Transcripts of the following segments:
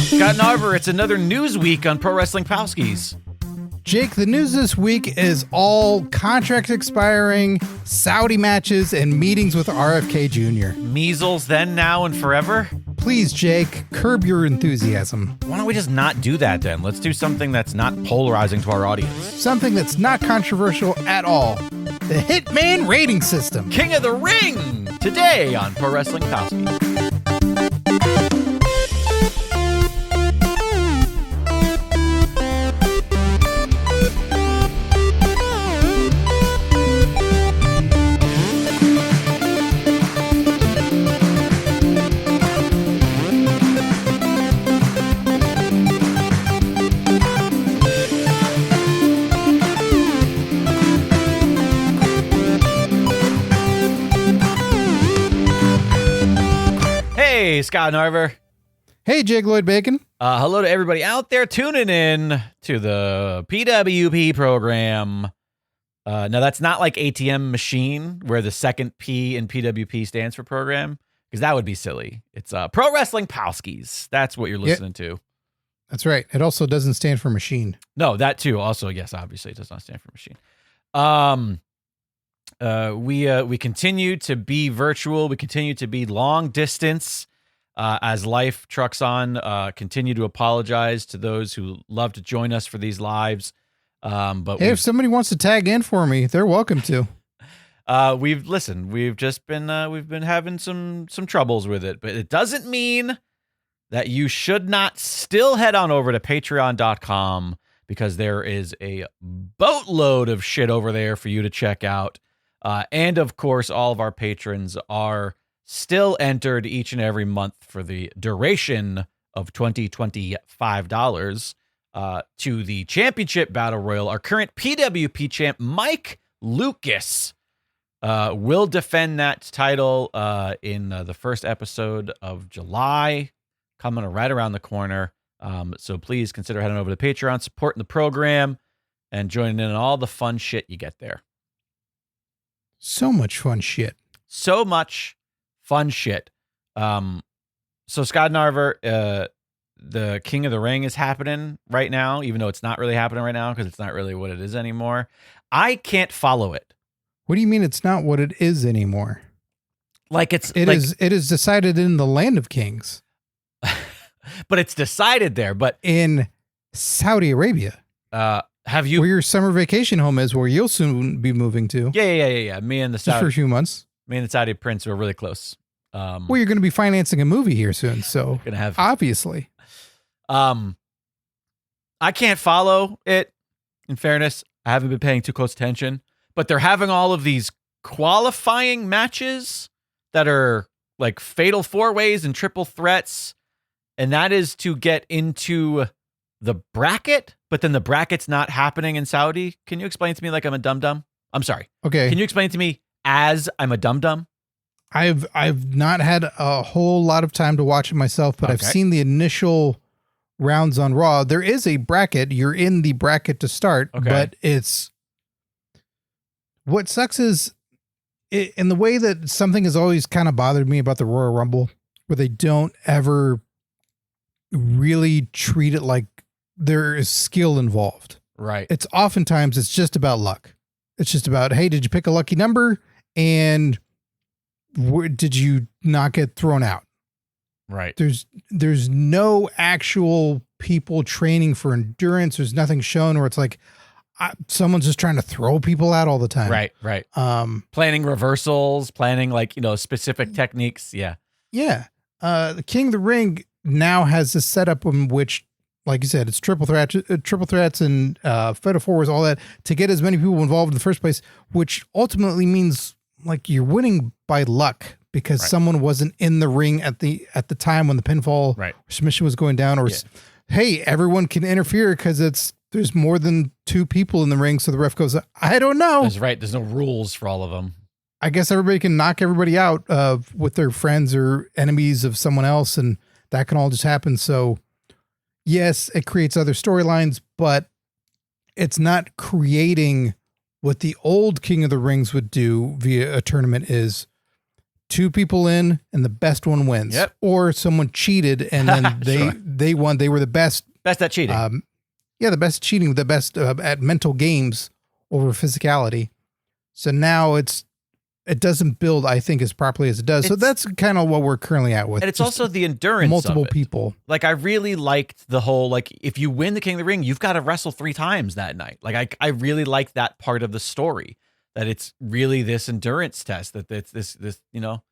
Scott Narver, it's another news week on Pro Wrestling Palskis. Jake, the news this week is all contracts expiring, Saudi matches, and meetings with RFK Jr. Measles then, now, and forever? Please, Jake, curb your enthusiasm. Why don't we just not do that then? Let's do something that's not polarizing to our audience. Something that's not controversial at all. The Hitman Rating System. King of the Ring! Today on Pro Wrestling Palskis. Hey, Scott Narver. Hey, Jake Lloyd Bacon. Hello to everybody out there tuning in to the PWP program. Now, that's not like ATM machine where the second P in PWP stands for program, because that would be silly. It's Pro Wrestling Palskis. That's what you're listening to. That's right. It also doesn't stand for machine. No, that too. Also, yes, obviously, it does not stand for machine. We continue to be virtual. We continue to be long distance as life trucks on. Continue to apologize to those who love to join us for these lives. But hey, if somebody wants to tag in for me, they're welcome to. We've just been we've been having some troubles with it, but it doesn't mean that you should not still head on over to patreon.com, because there is a boatload of shit over there for you to check out. And of course, all of our patrons are still entered each and every month for the duration of $25 to the championship battle royal. Our current PWP champ, Mike Lucas, will defend that title in the first episode of July, coming right around the corner. So please consider heading over to Patreon, supporting the program, and joining in on all the fun shit you get there. So much fun shit. So much fun shit. So Scott Narver, the King of the Ring is happening right now, even though it's not really happening right now because it's not really what it is anymore. I can't follow it. What do you mean it's not what it is anymore? It is decided in the land of kings. But it's decided there. But in Saudi Arabia. Have you, where your summer vacation home is, where you'll soon be moving to? Yeah. Me and the Saudi, just for a few months. Me and the Saudi prince were really close. Well, you're going to be financing a movie here soon, so gonna have obviously. I can't follow it. In fairness, I haven't been paying too close attention, but they're having all of these qualifying matches that are like fatal four-ways and triple threats, and that is to get into the bracket. But then the bracket's not happening in Saudi. Can you explain to me like I'm a dum-dum? I'm sorry. Okay. Can you explain to me as I'm a dum-dum? I've not had a whole lot of time to watch it myself, but okay. I've seen the initial rounds on Raw. There is a bracket. You're in the bracket to start, okay. But it's what sucks is in the way that something has always kind of bothered me about the Royal Rumble, where they don't ever really treat it like there is skill involved. Right. It's just about luck. It's just about, hey, did you pick a lucky number? And did you not get thrown out? Right. There's no actual people training for endurance. There's nothing shown where it's like someone's just trying to throw people out all the time. Right. Planning reversals, planning specific techniques. Yeah. Yeah. The King of the Ring now has this setup in which, like you said, it's triple threats and fatal fours, all that, to get as many people involved in the first place, which ultimately means like you're winning by luck because someone wasn't in the ring at the time when the pinfall or submission was going down, or hey, everyone can interfere because there's more than two people in the ring, so the ref goes, I don't know. That's right. There's no rules for all of them. I guess everybody can knock everybody out with their friends or enemies of someone else, and that can all just happen. So yes, it creates other storylines, but it's not creating what the old King of the Rings would do via a tournament, is two people in and the best one wins. Yep. Or someone cheated and then they won. They were the best. Best at cheating. The best cheating, the best at mental games over physicality. So now it doesn't build, I think, as properly as it does. So that's kind of what we're currently at with. And it's also the endurance multiple of it. people. Like, I really liked the whole, like, if you win the King of the Ring, you've got to wrestle 3 times that night. Like, I really like that part of the story, that it's really this endurance test, that it's this, you know.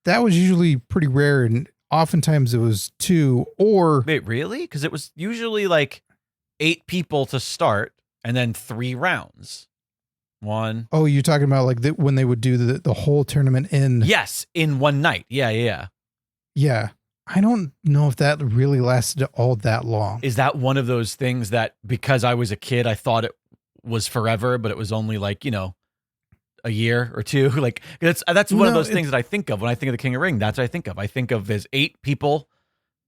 That was usually pretty rare, and oftentimes it was 2 or... Wait, really? Because it was usually like 8 people to start and then 3 rounds. 1. Oh, you're talking about like when they would do the whole tournament in... Yes, in one night. Yeah. Yeah. I don't know if that really lasted all that long. Is that one of those things that, because I was a kid, I thought it was forever, but it was only like, you know, a year or 2? Like, that's one of those things that I think of when I think of the King of the Ring. That's what I think of. I think of there's 8 people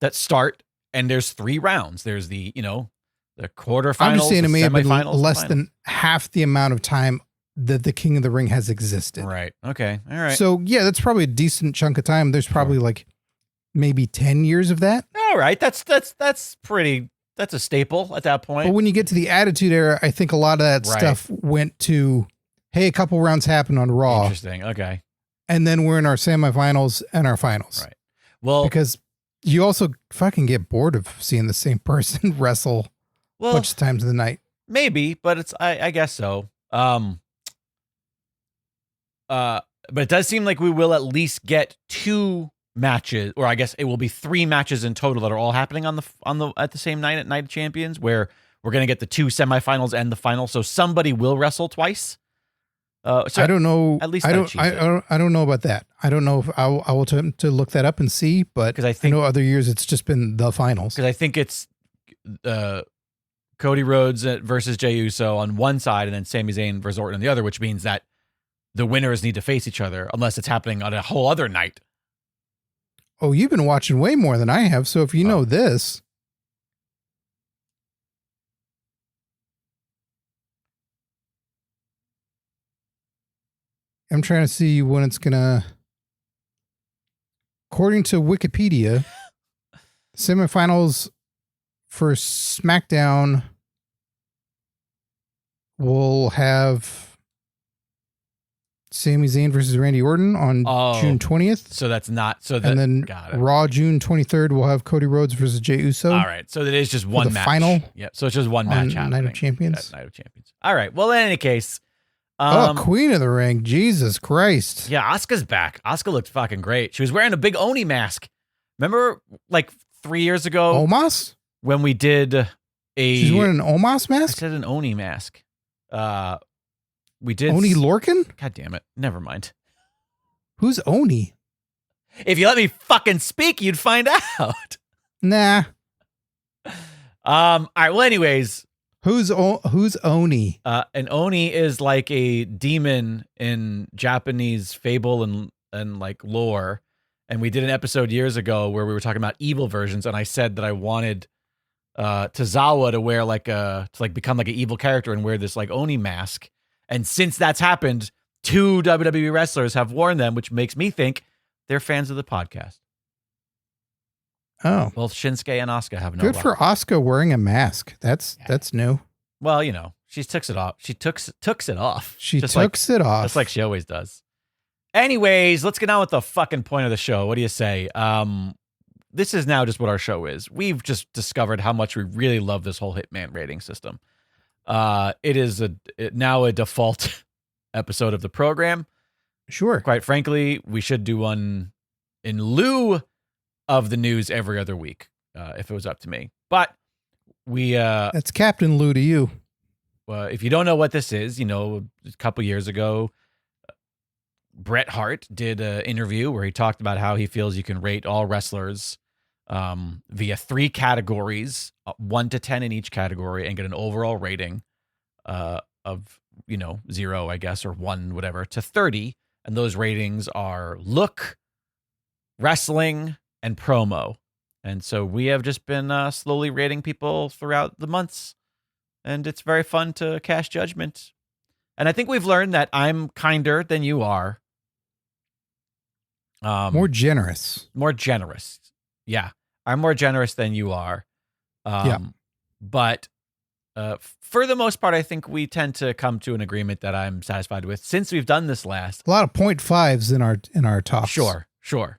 that start, and there's 3 rounds. There's the, you know, the quarterfinals. I'm just saying it may have been less than half the amount of time that the King of the Ring has existed. Right. Okay. All right. So yeah, that's probably a decent chunk of time. There's probably like maybe 10 years of that. All right. That's a staple at that point. But when you get to the Attitude Era, I think a lot of that stuff went to, hey, a couple rounds happened on Raw. Interesting. Okay. And then we're in our semifinals and our finals. Right. Well, because you also fucking get bored of seeing the same person wrestle a bunch of times in the night. Maybe, but I guess so. But it does seem like we will at least get 2 matches, or I guess it will be 3 matches in total that are all happening at the same night at Night of Champions, where we're going to get the 2 semifinals and the final. So somebody will wrestle twice. So I don't know. At least I don't know about that. I don't know if I will attempt to look that up and see, but because I know other years it's just been the finals. Because I think it's Cody Rhodes versus Jey Uso on one side, and then Sami Zayn versus Orton on the other, which means that the winners need to face each other unless it's happening on a whole other night. Oh, you've been watching way more than I have. So if you know this. I'm trying to see when it's going to. According to Wikipedia, semifinals for SmackDown will have Sami Zayn versus Randy Orton on June 20th. So that's not so. And then Raw June 23rd will have Cody Rhodes versus Jey Uso. All right, so it is just one match. Final. Yep. So it's just one match happening. Night of Champions. Night of Champions. All right. Well, in any case. Queen of the Ring. Jesus Christ. Yeah, Asuka's back. Asuka looked fucking great. She was wearing a big Oni mask. Remember, like 3 years ago? Omos? When we did She's wearing an Omos mask? I said an Oni mask. We did Oni Lorcan? God damn it. Never mind. Who's Oni? If you let me fucking speak, you'd find out. Nah. All right. Well, anyways. Who's Oni? An Oni is like a demon in Japanese fable and like lore. And we did an episode years ago where we were talking about evil versions, and I said that I wanted Tozawa to wear to become like an evil character and wear this like Oni mask. And since that's happened, 2 WWE wrestlers have worn them, which makes me think they're fans of the podcast. Oh, both Shinsuke and Asuka have no. Good for Asuka wearing a mask. That's new. Well, you know, she took it off. She took it off. She took it off, just like she always does. Anyways, let's get on with the fucking point of the show. What do you say? This is now just what our show is. We've just discovered how much we really love this whole Hitman rating system. It is now a default episode of the program. Sure. Quite frankly, we should do one in lieu of the news every other week, if it was up to me. But we that's Captain Lou to you. If you don't know what this is, you know, a couple years ago, Bret Hart did an interview where he talked about how he feels you can rate all wrestlers via 3 categories, 1 to 10 in each category, and get an overall rating of, you know, 0, I guess, or 1, whatever, to 30. And those ratings are look, wrestling, and promo. And so we have just been slowly rating people throughout the months. And it's very fun to cast judgment. And I think we've learned that I'm kinder than you are. More generous. More generous. Yeah. I'm more generous than you are. Yeah. But for the most part, I think we tend to come to an agreement that I'm satisfied with since we've done this last. A lot of 0.5s in our talks. Sure.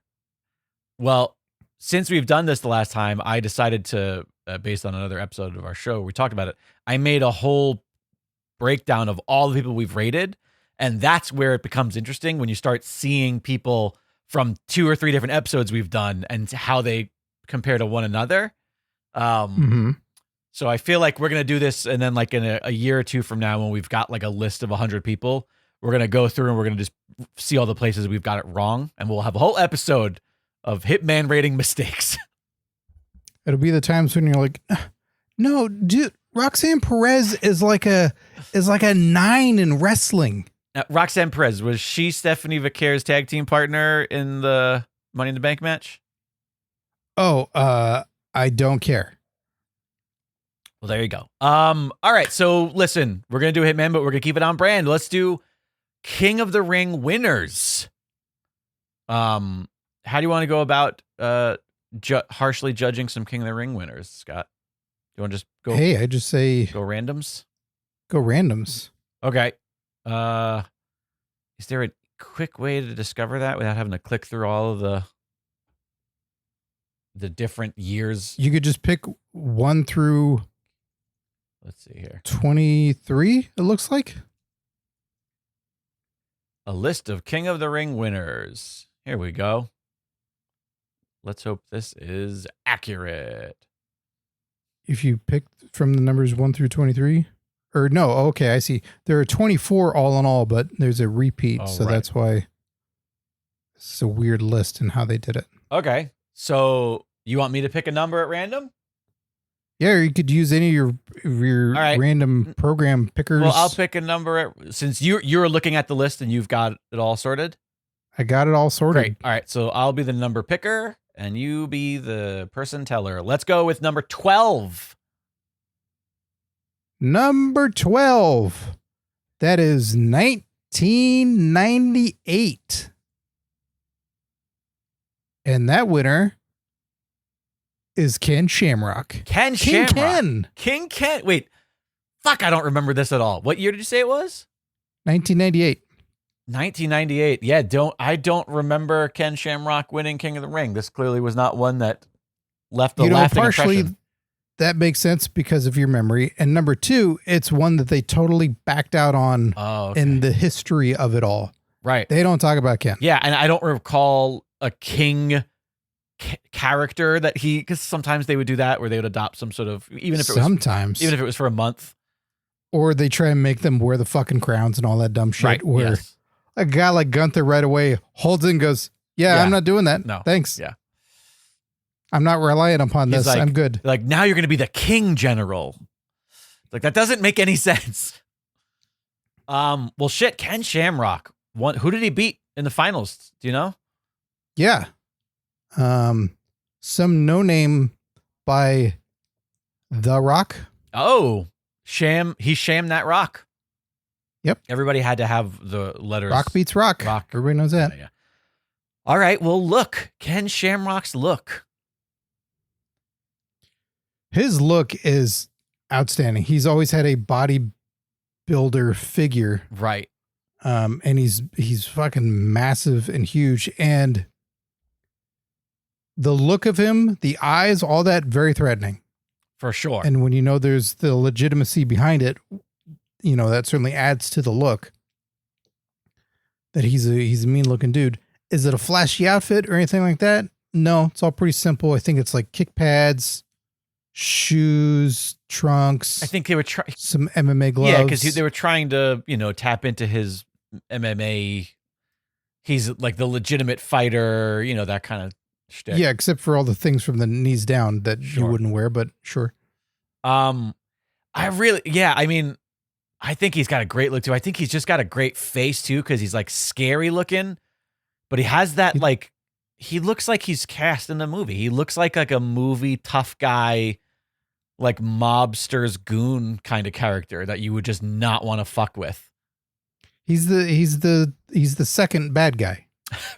Well, since we've done this the last time, I decided to, based on another episode of our show, we talked about it. I made a whole breakdown of all the people we've rated. And that's where it becomes interesting when you start seeing people from 2 or 3 different episodes we've done and how they compare to one another. So I feel like we're going to do this. And then like in a year or 2 from now, when we've got like a list of 100 people, we're going to go through and we're going to just see all the places we've got it wrong. And we'll have a whole episode of Hitman rating mistakes. It'll be the times when you're like, no, dude, Roxanne Perez is like a 9 in wrestling. Now, Roxanne Perez, was she Stephanie Vaquer's tag team partner in the Money in the Bank match? Oh, I don't care. Well, there you go. All right. So listen, we're going to do Hitman, but we're going to keep it on brand. Let's do King of the Ring winners. How do you want to go about harshly judging some King of the Ring winners, Scott? Do you want to just go? Hey, I just say go randoms. Go randoms. Okay. Is there a quick way to discover that without having to click through all of the different years? You could just pick 1 through. Let's see here. 23. It looks like a list of King of the Ring winners. Here we go. Let's hope this is accurate. If you pick from the numbers 1 through 23, or no, okay, I see. There are 24 all in all, but there's a repeat, so right. That's why it's a weird list in how they did it. Okay, so you want me to pick a number at random? Yeah, or you could use any of your right. random program pickers. Well, I'll pick a number since you're looking at the list and you've got it all sorted. I got it all sorted. Great. All right, so I'll be the number picker and you be the person teller. Let's go with number 12. Number 12. That is 1998. And that winner is Ken Shamrock. King Ken. Wait. Fuck, I don't remember this at all. What year did you say it was? 1998. 1998. Yeah, I don't remember Ken Shamrock winning King of the Ring. This clearly was not one that left a lasting partially impression. That makes sense because of your memory. And number 2, it's one that they totally backed out on in the history of it all. Right. They don't talk about Ken. Yeah, and I don't recall a King character that because sometimes they would do that where they would adopt some sort of, even if it was for a month. Or they try and make them wear the fucking crowns and all that dumb shit. Right. Where a guy like Gunther right away holds it and goes, yeah, I'm not doing that. No. Thanks. Yeah. I'm not relying upon this. I'm good. Like, now you're going to be the King General. Like, that doesn't make any sense. Well, shit, Ken Shamrock. Who did he beat in the finals? Do you know? Yeah. Some no name by The Rock. Oh, he shammed that Rock. Yep. Everybody had to have the letters. Rock beats Rock. Everybody knows that. Yeah. All right. Well, look, Ken Shamrock's look. His look is outstanding. He's always had a bodybuilder figure. Right. And he's fucking massive and huge. And the look of him, the eyes, all that, very threatening. For sure. And when you know there's the legitimacy behind it, that certainly adds to the look. That he's a mean looking dude. Is it a flashy outfit or anything like that? No, it's all pretty simple. I think it's like kick pads, shoes, trunks. I think they were trying some MMA gloves. Yeah, because they were trying to, tap into his MMA. He's like the legitimate fighter, that kind of shtick. Yeah, except for all the things from the knees down that you wouldn't wear, but sure. I think he's got a great look too. I think he's just got a great face too, because he's like scary looking, but he has that he looks like he's cast in a movie. He looks like a movie tough guy, like mobster's goon kind of character that you would just not want to fuck with. He's the second bad guy.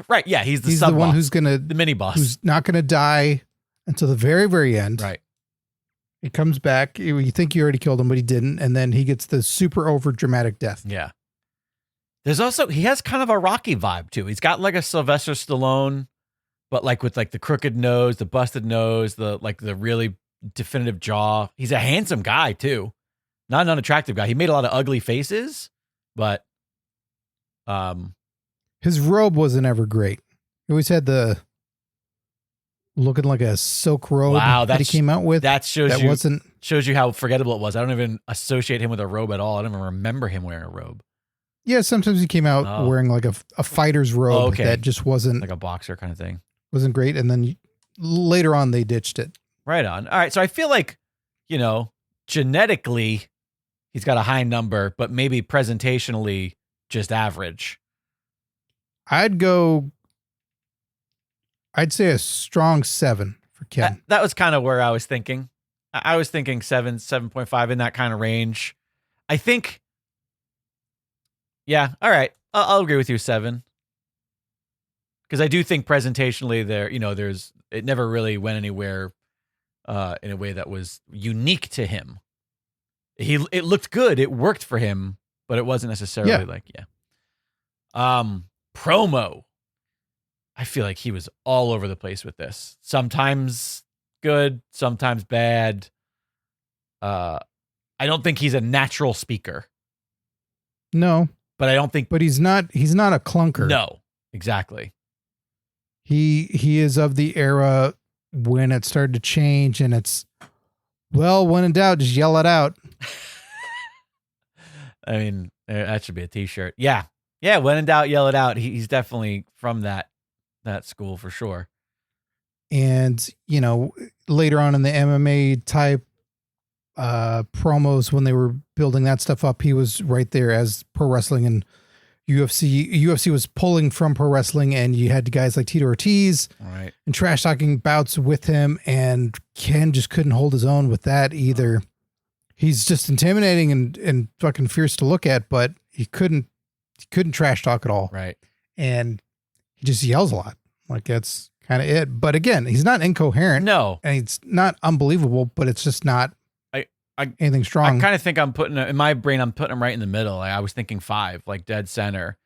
Right. Yeah. He's the He's sub the one boss, who's gonna the mini boss. who's not gonna die until the very, very end. Right. He comes back. You think you already killed him, but he didn't, and then he gets the super over dramatic death. Yeah. There's also, he has kind of a Rocky vibe too. He's got like a Sylvester Stallone, but like with like the crooked nose, the busted nose, the really definitive jaw. He's a handsome guy too. Not an unattractive guy. He made a lot of ugly faces, but his robe wasn't ever great. He always had the looking like a silk robe that he came out with. That shows you how forgettable it was. I don't even associate him with a robe at all. I don't even remember him wearing a robe. Yeah, sometimes he came out wearing like a fighter's robe that just wasn't like a boxer kind of thing. Wasn't great, and then later on they ditched it. Right on. All right, so I feel like, genetically he's got a high number, but maybe presentationally just average. I'd say a strong 7 for Ken. That was kind of where I was thinking. I was thinking 7, 7.5 in that kind of range. I think, yeah, all right. I'll agree with you, 7. Because I do think presentationally it never really went anywhere in a way that was unique to him. It looked good. It worked for him, but it wasn't necessarily promo. I feel like he was all over the place with this. Sometimes good, sometimes bad. I don't think he's a natural speaker. No. But I don't think he's not a clunker. No, exactly. He is of the era when it started to change, and it's, well, when in doubt, just yell it out. I mean, that should be a t-shirt. Yeah. Yeah, when in doubt, yell it out. He's definitely from that school for sure. And, later on in the MMA type promos, when they were building that stuff up, he was right there as pro wrestling and UFC. UFC was pulling from pro wrestling, and you had guys like Tito Ortiz and trash talking bouts with him, and Ken just couldn't hold his own with that either. He's just intimidating and fucking fierce to look at, but he couldn't trash talk at all. Right. And he just yells a lot. Like, that's kind of it. But again, he's not incoherent. No. And it's not unbelievable, but it's just not anything strong. I kind of think in my brain, I'm putting him right in the middle. I was thinking 5, like dead center.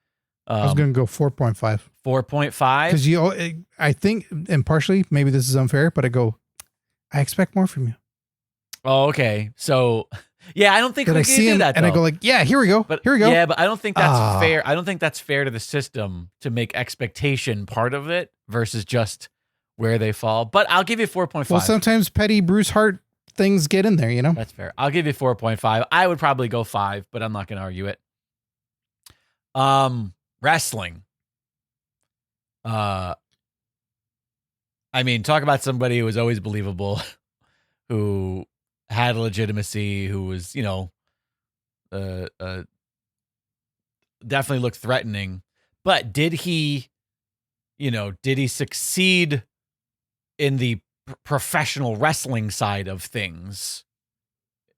I was going to go 4.5. 4.5? Because I think, and partially, maybe this is unfair, but I expect more from you. Oh, okay. So, yeah, I don't think we can do that, and though. I go like, yeah, here we go. Here we go. Yeah, but I don't think that's fair. I don't think that's fair to the system to make expectation part of it versus just where they fall. But I'll give you 4.5. Well, sometimes petty Bruce Hart things get in there, That's fair. I'll give you 4.5. I would probably go 5, but I'm not going to argue it. Wrestling. I mean, talk about somebody who was always believable, who had legitimacy, who was, definitely looked threatening. But did he succeed in the professional wrestling side of things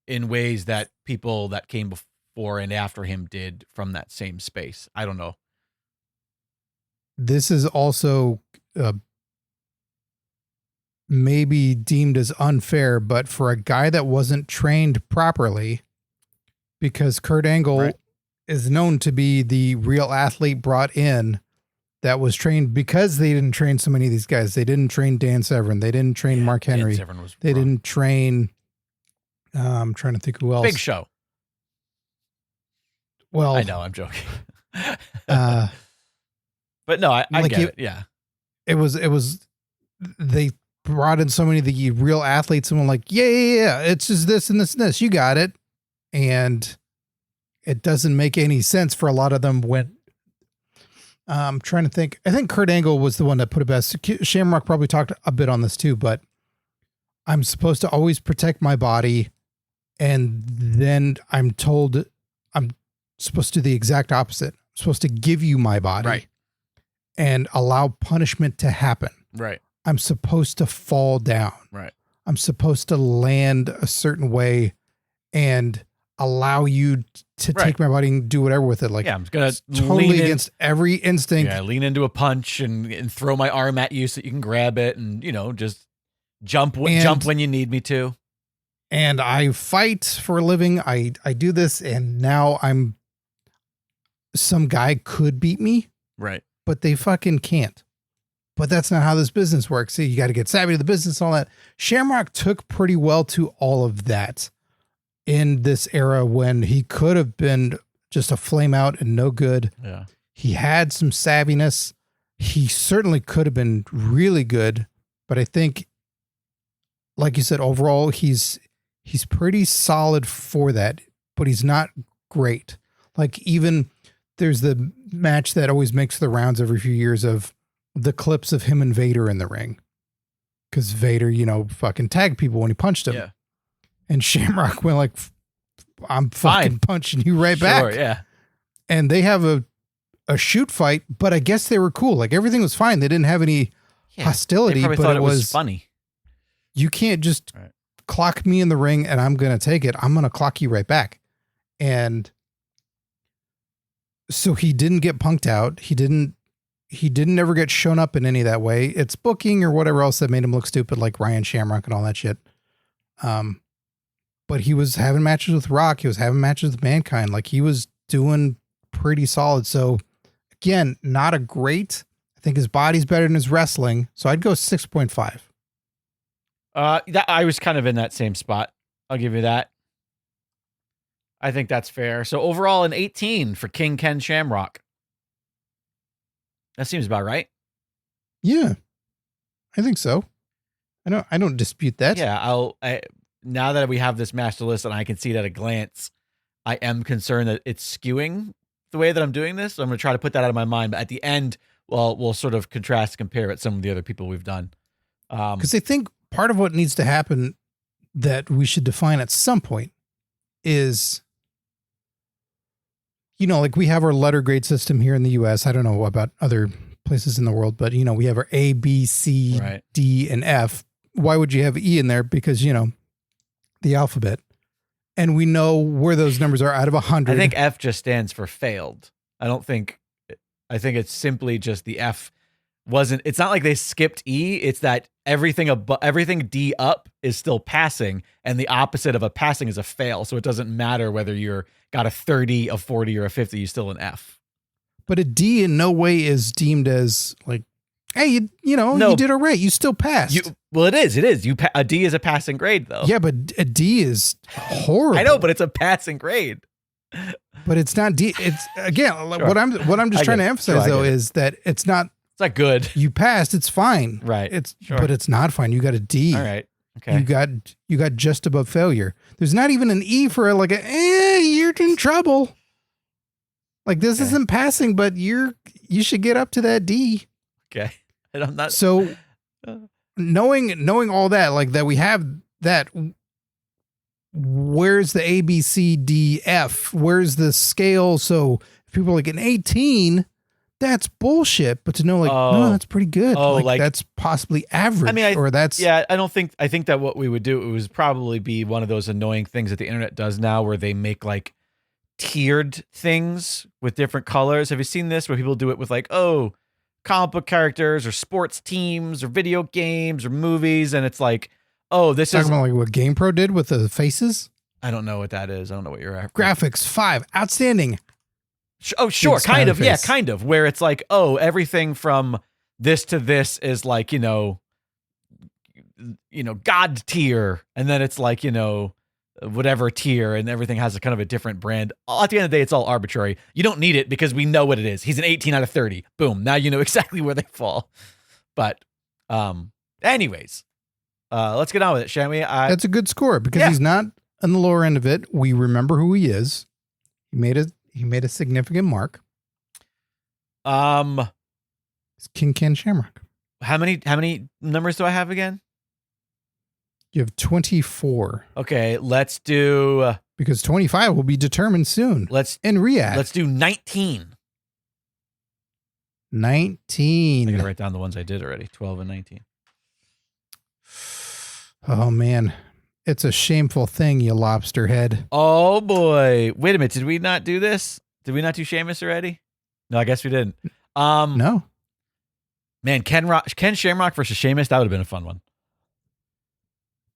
in ways that people that came before and after him did from that same space? I don't know. This is also maybe deemed as unfair, but for a guy that wasn't trained properly, because Kurt Angle is known to be the real athlete brought in that was trained, because they didn't train so many of these guys. They didn't train Dan Severn. They didn't train Mark Henry. They didn't train, I'm trying to think who else. Big Show. Well, I know, I'm joking. But no, I get it. Yeah. It was, they brought in so many of the real athletes and were like, yeah, it's just this and this and this. You got it. And it doesn't make any sense for a lot of them when I'm trying to think. I think Kurt Angle was the one that put it best. Shamrock probably talked a bit on this too, but I'm supposed to always protect my body. And then I'm told I'm supposed to do the exact opposite. I'm supposed to give you my body and allow punishment to happen. Right. I'm supposed to fall down. Right. I'm supposed to land a certain way. And allow you to take my body and do whatever with it. Like, yeah, I'm gonna totally against every instinct. Yeah, lean into a punch and throw my arm at you so you can grab it, and just jump when you need me to. And I fight for a living. I do this, and now some guy could beat me, right? But they fucking can't. But that's not how this business works. See, you got to get savvy to the business and all that. Shamrock took pretty well to all of that in this era when he could have been just a flame out and no good. Yeah. He had some savviness. He certainly could have been really good, but I think, like you said, overall, he's pretty solid for that, but he's not great. Like, even there's the match that always makes the rounds every few years of the clips of him and Vader in the ring. Because Vader, fucking tagged people when he punched him. Yeah. And Shamrock went like, I'm fucking punching you right back. Yeah. And they have a shoot fight, but I guess they were cool. Like, everything was fine. They didn't have any hostility, they probably but thought it was funny. You can't just clock me in the ring and I'm going to take it. I'm going to clock you right back. And so he didn't get punked out. He didn't ever get shown up in any of that way. It's booking or whatever else that made him look stupid, like Ryan Shamrock and all that shit. But he was having matches with Rock. He was having matches with Mankind. Like, he was doing pretty solid. So again, not a great, I think his body's better than his wrestling. So I'd go 6.5. I was kind of in that same spot. I'll give you that. I think that's fair. So overall, an 18 for King Ken Shamrock. That seems about right. Yeah, I think so. I don't dispute that. Yeah, now that we have this master list and I can see it at a glance, I am concerned that it's skewing the way that I'm doing this. So I'm going to try to put that out of my mind. But at the end, we'll sort of contrast, compare with some of the other people we've done. Because I think part of what needs to happen that we should define at some point is, like, we have our letter grade system here in the US. I don't know about other places in the world, but we have our A, B, C, D, and F. Why would you have E in there? Because, the alphabet. And we know where those numbers are out of 100. I think F just stands for failed. I think it's simply just the F it's not like they skipped E. It's that everything D up is still passing, and the opposite of a passing is a fail. So it doesn't matter whether you're got a 30, a 40, or a 50, you're still an F. But a D in no way is deemed as like, hey, you did all right. You still passed. Well, it is. A D is a passing grade, though. Yeah, but a D is horrible. I know, but it's a passing grade. But it's not D. It's again, sure. What I'm just trying to emphasize is that it's not You passed. It's fine. Right. But it's not fine. You got a D. All right. Okay. You got just above failure. There's not even an E for you're in trouble. Like, this isn't passing, but you should get up to that D. Okay. And I'm not so knowing all that, like that we have that. Where's the A, B, C, D, F? Where's the scale? So if people are like an 18, that's bullshit. But to know no, that's pretty good. Like that's possibly average. I mean, I think that what we would do, it would probably be one of those annoying things that the internet does now where they make like tiered things with different colors. Have you seen this where people do it with like, comic book characters or sports teams or video games or movies? And it's like, this is talking about like what GamePro did with the faces. I don't know what that is. I don't know what you're after. Graphics 5, outstanding. Oh, sure. Kind of. Yeah, kind of. Where it's like, everything from this to this is like, God tier. And then it's like, whatever tier, and everything has a kind of a different brand. At the end of the day, it's all arbitrary. You don't need it because we know what it is. He's an 18 out of 30. Boom. Now you know exactly where they fall. But anyways, let's get on with it, shan't we? That's a good score because he's not on the lower end of it. We remember who he is. He made a significant mark. It's King Ken Shamrock. How many numbers do I have again? You have 24. Okay, let's do because 25 will be determined soon. In Riyadh. Let's do 19. 19. I'm gonna write down the ones I did already. 12 and 19. Oh man, It's a shameful thing, you lobster head. Oh boy. Wait a minute. Did we not do this? Did we not do Sheamus already? No, I guess we didn't. No. Man, Ken Shamrock versus Sheamus, that would have been a fun one.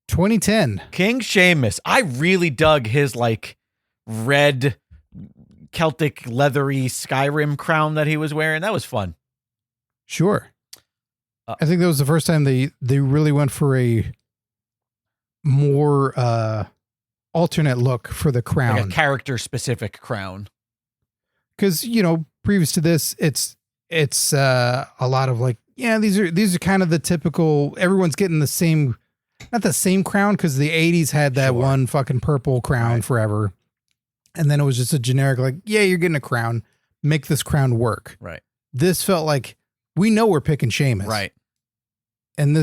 2010. King Sheamus. I really dug his like red Celtic leathery Skyrim crown that he was wearing. That was fun. Sure. I think that was the first time they really went for a more alternate look for the crown. Like a character specific crown. Because, previous to this, it's a lot of like, yeah, these are kind of the typical, everyone's getting the same, not the same crown, because the 80s had that one fucking purple crown forever. And then it was just a generic, like, yeah, you're getting a crown. Make this crown work. Right. This felt like, we know we're picking Sheamus. Right. And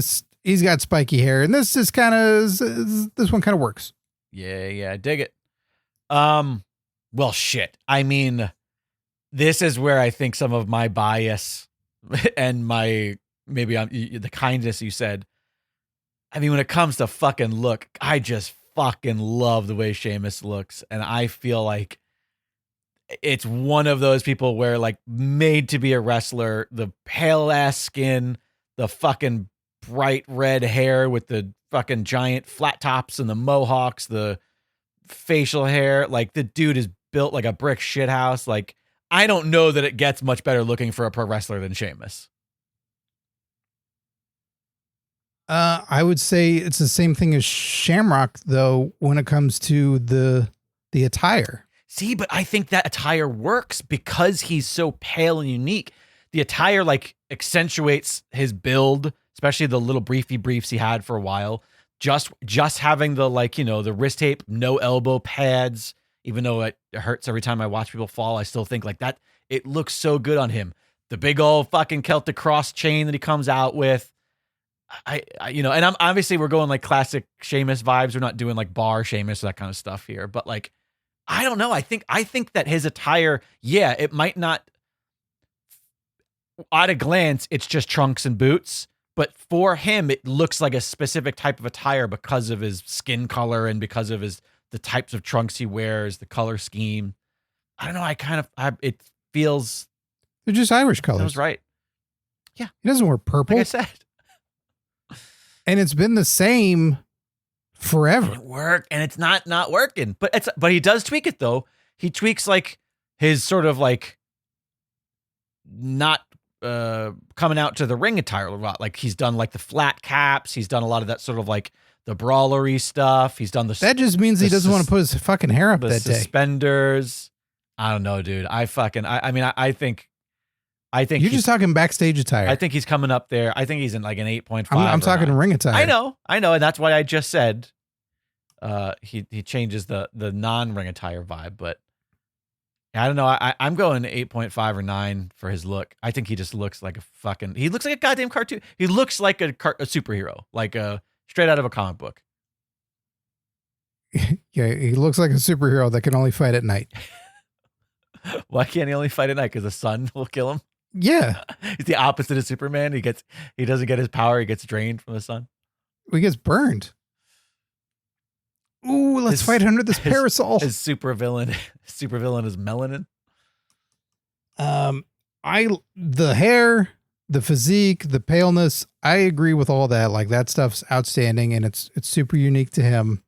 he's got spiky hair. And this is kind of, this one kind of works. Yeah, I dig it. Well, shit. I mean, this is where I think some of my bias and the kindness you said. I mean, when it comes to fucking look, I just fucking love the way Sheamus looks. And I feel like it's one of those people where like made to be a wrestler, the pale ass skin, the fucking bright red hair with the fucking giant flat tops and the mohawks, the facial hair. Like the dude is built like a brick shithouse. Like I don't know that it gets much better looking for a pro wrestler than Sheamus. I would say it's the same thing as Shamrock, though, when it comes to the attire. See, but I think that attire works because he's so pale and unique. The attire like accentuates his build, especially the little briefs he had for a while. Just having the like, the wrist tape, no elbow pads, even though it hurts every time I watch people fall, I still think like that. It looks so good on him. The big old fucking Celtic cross chain that he comes out with. I and I'm obviously we're going like classic Sheamus vibes. We're not doing like bar Sheamus, that kind of stuff here, but like, I don't know. I think that his attire, yeah, it might not at a glance, it's just trunks and boots, but for him, it looks like a specific type of attire because of his skin color and because of the types of trunks he wears, the color scheme. I don't know. It feels. They're just Irish colors. That was right. Yeah. He doesn't wear purple. Like I said. And it's been the same forever. It work, and it's not working. But he does tweak it though. He tweaks like his sort of like not coming out to the ring attire a lot. Like he's done like the flat caps. He's done a lot of that sort of like the brawlery stuff. He's done the. That just means he doesn't want to put his fucking hair up that day. Suspenders. I don't know, dude. I think you're just talking backstage attire. I think he's coming up there. I think he's in like an 8.5. I'm talking ring attire. I know, and that's why I just said he changes the non-ring attire vibe, but I don't know. I'm going 8.5 or 9 for his look. I think he just looks like he looks like a goddamn cartoon. He looks like a superhero, like straight out of a comic book. Yeah, he looks like a superhero that can only fight at night. Why can't he only fight at night? Because the sun will kill him. Yeah, he's the opposite of Superman. He doesn't get his power. He gets drained from the sun. He gets burned. Ooh, let's fight under this parasol. His super villain is melanin. The hair, the physique, the paleness. I agree with all that. Like that stuff's outstanding, and it's super unique to him.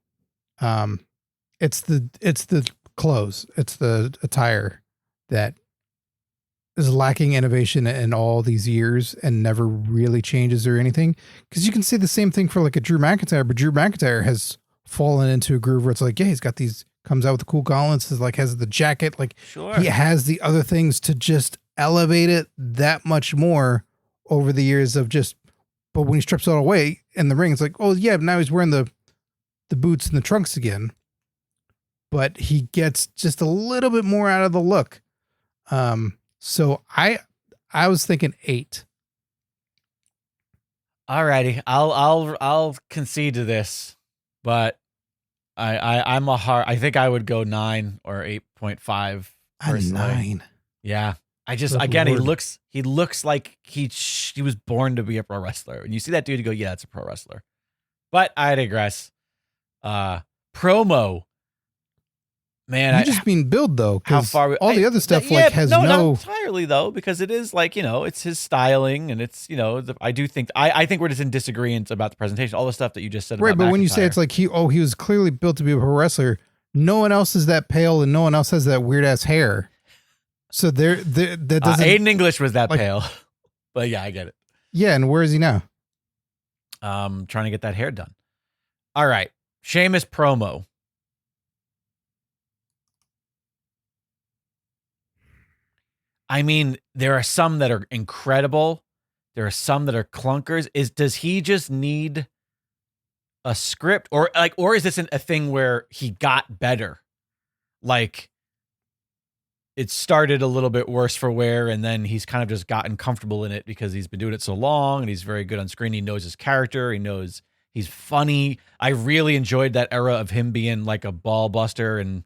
It's the clothes, it's the attire that is lacking innovation in all these years and never really changes or anything. Because you can say the same thing for like a Drew McIntyre, but Drew McIntyre has fallen into a groove where it's like, yeah, he's got these, comes out with the cool gauntlets, is like has the jacket, like sure. He has the other things to just elevate it that much more over the years of just. But when he strips it all away in the ring, it's like, oh yeah, now he's wearing the boots and the trunks again. But he gets just a little bit more out of the look. So I was thinking 8. Alrighty, I'll concede to this, but I think I would go 9 or 8.5 personally. 9. Yeah, Good again, Lord. he looks like he was born to be a pro wrestler. When you see that dude, you go, yeah, that's a pro wrestler. But I digress. Promo. Man, You just mean build though. how far all the other stuff has not no entirely though, because it is like, it's his styling and it's, I do think I think we're just in disagreement about the presentation. All the stuff that you just said right. about But when you say McIntyre. it's like he was clearly built to be a pro wrestler. No one else is that pale, and no one else has that weird ass hair. So that doesn't. Aiden English was that like- pale, but yeah, I get it. Yeah, and where is he now? Trying to get that hair done. All right, Sheamus promo. I mean, there are some that are incredible. There are some that are clunkers. Does he just need a script, or is this a thing where he got better? Like, it started a little bit worse for wear, and then he's kind of just gotten comfortable in it because he's been doing it so long, and he's very good on screen. He knows his character. He knows he's funny. I really enjoyed that era of him being like a ball buster and,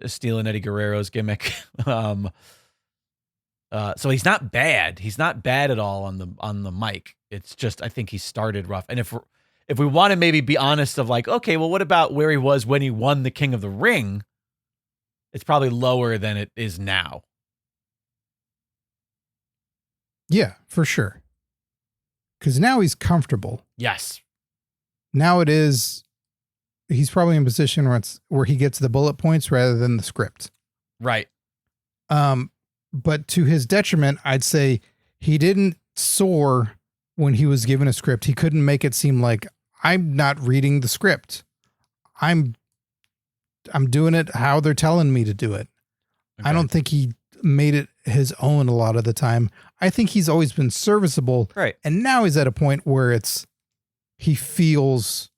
stealing Eddie Guerrero's gimmick. So he's not bad. He's not bad at all on the mic. It's just, I think he started rough. And if we want to maybe be honest of like, okay, well, what about where he was when he won the King of the Ring? It's probably lower than it is now. Yeah, for sure. Because now he's comfortable. Yes. Now he's probably in a position where he gets the bullet points rather than the script. Right. But to his detriment, I'd say he didn't soar when he was given a script. He couldn't make it seem like I'm not reading the script. I'm doing it how they're telling me to do it. Okay. I don't think he made it his own a lot of the time. I think he's always been serviceable. Right. And now he's at a point where he feels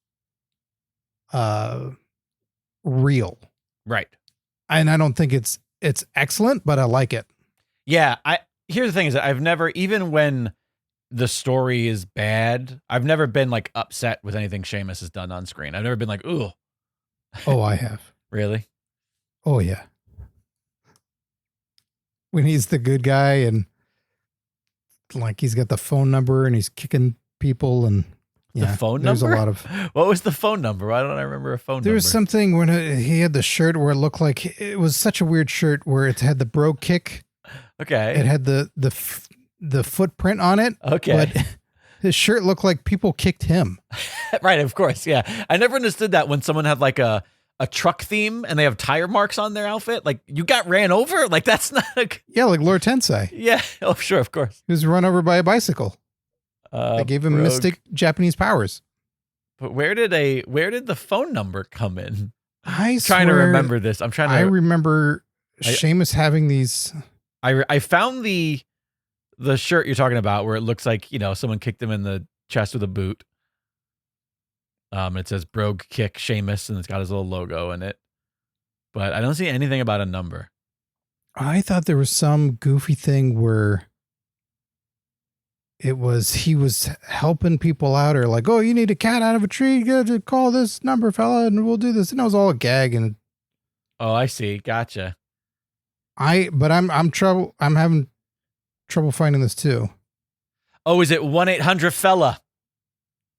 real. Right. And I don't think it's excellent, but I like it. Yeah. Here's the thing is that I've never, even when the story is bad, I've never been like upset with anything Sheamus has done on screen. I've never been like, ooh. Oh, I have. Really? Oh, yeah. When he's the good guy and like he's got the phone number and he's kicking people and The phone there's number? a lot of. What was the phone number? Why don't I remember a phone number? There was something when he had the shirt where it looked like it was such a weird shirt where it had the bro kick. Okay. It had the footprint on it. Okay. But his shirt looked like people kicked him. Right, of course. Yeah. I never understood that when someone had like a truck theme and they have tire marks on their outfit. Like, you got ran over? Like, that's not Yeah, like Lord Tensei. Yeah. Oh, sure, of course. He was run over by a bicycle. They gave him Rogue. mystic Japanese powers. But where did the phone number come in? I Trying to remember this. I'm trying to. I remember Sheamus having these. I found the shirt you're talking about where it looks like, someone kicked him in the chest with a boot. It says Brogue Kick Sheamus and it's got his little logo in it. But I don't see anything about a number. I thought there was some goofy thing where he was helping people out or like, oh, you need a cat out of a tree, you got to call this number, fella, and we'll do this. And it was all a gag. And Oh, I see. Gotcha. I'm having trouble finding this too. Oh, is it 1-800-FELLA?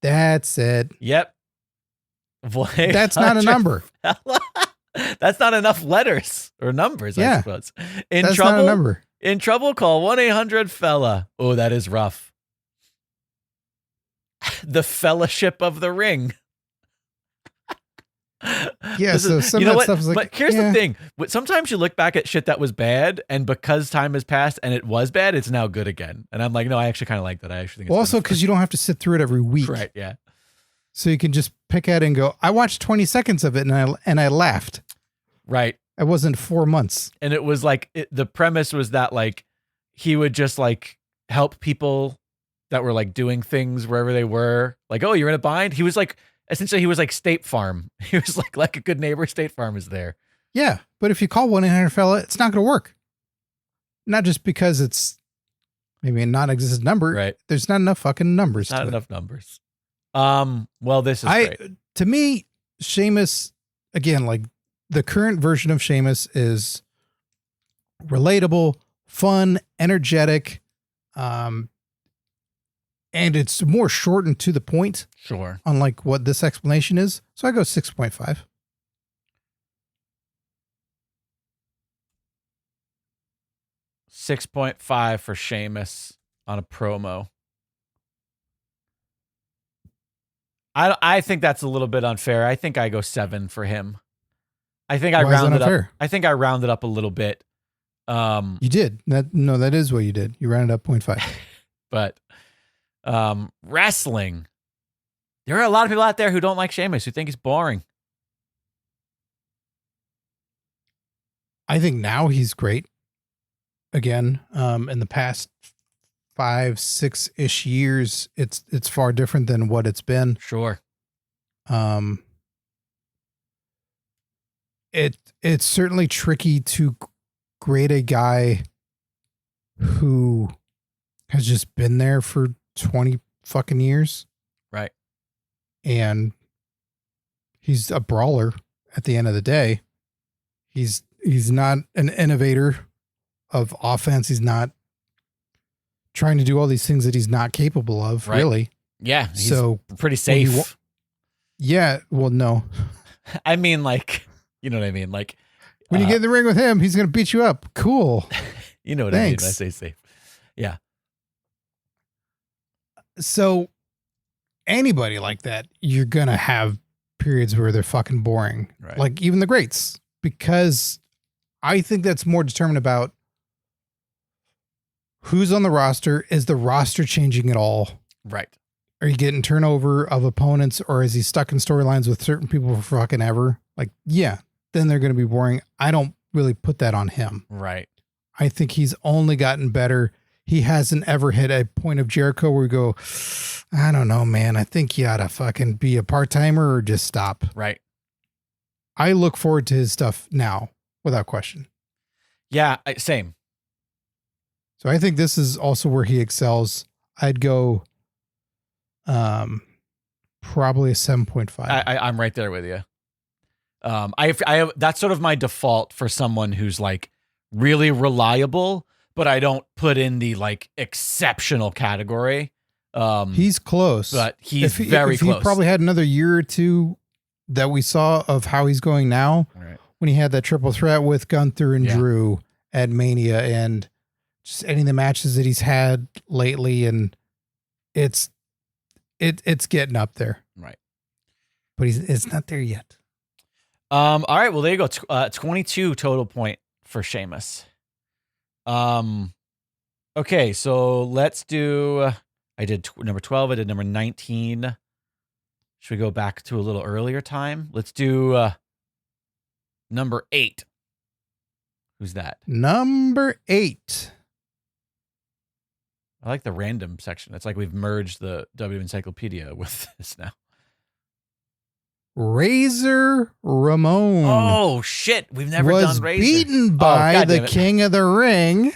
That's it. Yep. That's not a number. That's not enough letters or numbers, I suppose. That's not a number. In trouble, call 1-800-FELLA. Oh, that is rough. The Fellowship of the Ring. Yeah, so some of that stuff is like. But here's the thing. Sometimes you look back at shit that was bad, and because time has passed and it was bad, it's now good again. And I'm like, no, I actually kind of like that. I actually think it's also because you don't have to sit through it every week. Right, yeah. So you can just pick at it and go, I watched 20 seconds of it and I laughed. Right. It wasn't 4 months. And it was like, the premise was that like, he would just like help people that were like doing things wherever they were. Like, oh, you're in a bind? He was like, essentially he was like State Farm. He was like a good neighbor. State Farm is there. Yeah. But if you call 1-800-FELLA, it's not going to work. Not just because it's maybe a non-existent number. Right. There's not enough fucking numbers. Not enough numbers. Well, this is great. To me, Sheamus, again, like the current version of Sheamus is relatable, fun, energetic. and it's more short and to the point, Sure. unlike what this explanation is. So I go 6.5. 6.5 for Sheamus on a promo. I think that's a little bit unfair. I think I go 7 for him. I think I Why is that rounded up. unfair? I think I rounded up a little bit. You did. That is what you did. You rounded up 0.5. But wrestling. There are a lot of people out there who don't like Sheamus, who think he's boring. I think now he's great. Again, in the past 5-6-ish years, it's far different than what it's been. Sure. It's certainly tricky to grade a guy who has just been there for 20 fucking years. Right. And he's a brawler at the end of the day. He's not an innovator of offense. He's not trying to do all these things that he's not capable of, Right. really. Yeah. He's So pretty safe. yeah, well, no. I mean, like, you know what I mean? Like, When you get in the ring with him, he's going to beat you up. Cool. you know what Thanks. I mean when I say safe. Yeah. So anybody like that, you're going to have periods where they're fucking boring. Right. Like even the greats, because I think that's more determined about who's on the roster. Is the roster changing at all? Right. Are you getting turnover of opponents, or is he stuck in storylines with certain people for fucking ever? Like, yeah, then they're going to be boring. I don't really put that on him. Right. I think he's only gotten better. He hasn't ever hit a point of Jericho where we go, I don't know, man. I think you ought to fucking be a part-timer or just stop. Right. I look forward to his stuff now, without question. Yeah. Same. So I think this is also where he excels. I'd go probably a 7.5. I'm right there with you. I that's sort of my default for someone who's like really reliable, but I don't put in the like exceptional category. He's close, but he's if very close. He probably had another year or two that we saw of how he's going now. Right. When he had that triple threat with Gunther and Yeah. Drew at Mania, and just any of the matches that he's had lately, and it's getting up there. Right. But it's not there yet. All right. Well, there you go. 22 total point for Sheamus. Okay. So let's do, I did number 12. I did number 19. Should we go back to a little earlier time? Let's do number 8. Who's that? Number 8. I like the random section. It's like we've merged the W Encyclopedia with this now. Razor Ramon. Oh, shit. We've never was done Razor. beaten by God the damn it. King of the Ring,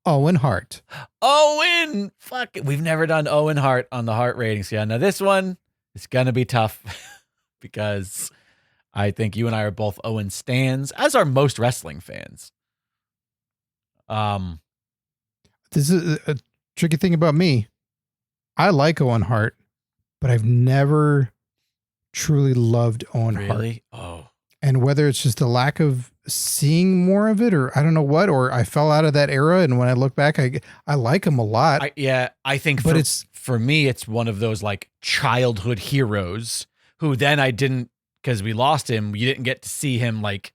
Owen Hart. Owen! Fuck it. We've never done Owen Hart on the Hart ratings. Yeah, now this one is going to be tough because I think you and I are both Owen stans, as are most wrestling fans. This is a tricky thing about me. I like Owen Hart, but I've never truly loved Owen Hart. Really? Oh. And whether it's just a lack of seeing more of it, or I don't know what, or I fell out of that era, and when I look back, I like him a lot. I think But it's for me, it's one of those like childhood heroes who then I didn't, because we lost him, you didn't get to see him like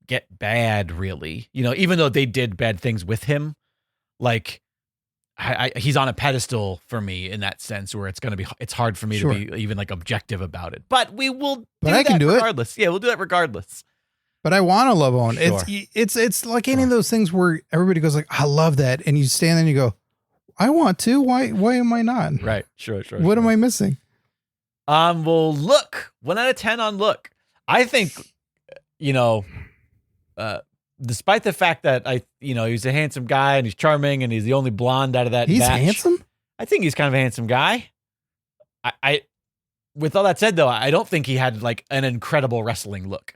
get bad really. You know, even though they did bad things with him, like he's on a pedestal for me in that sense where it's hard for me Sure. to be even like objective about it. But we will But I can do it. regardless. Yeah, we'll do that regardless. But I want to love Owen. Sure. It's like any of those things where everybody goes like, I love that. And you stand there and you go, I want to. Why am I not? Right. Sure. What am I missing? Well, look, 1 out of 10 on look. I think, despite the fact that he's a handsome guy and he's charming and he's the only blonde out of that He's batch, handsome? I think he's kind of a handsome guy. I with all that said though, I don't think he had like an incredible wrestling look.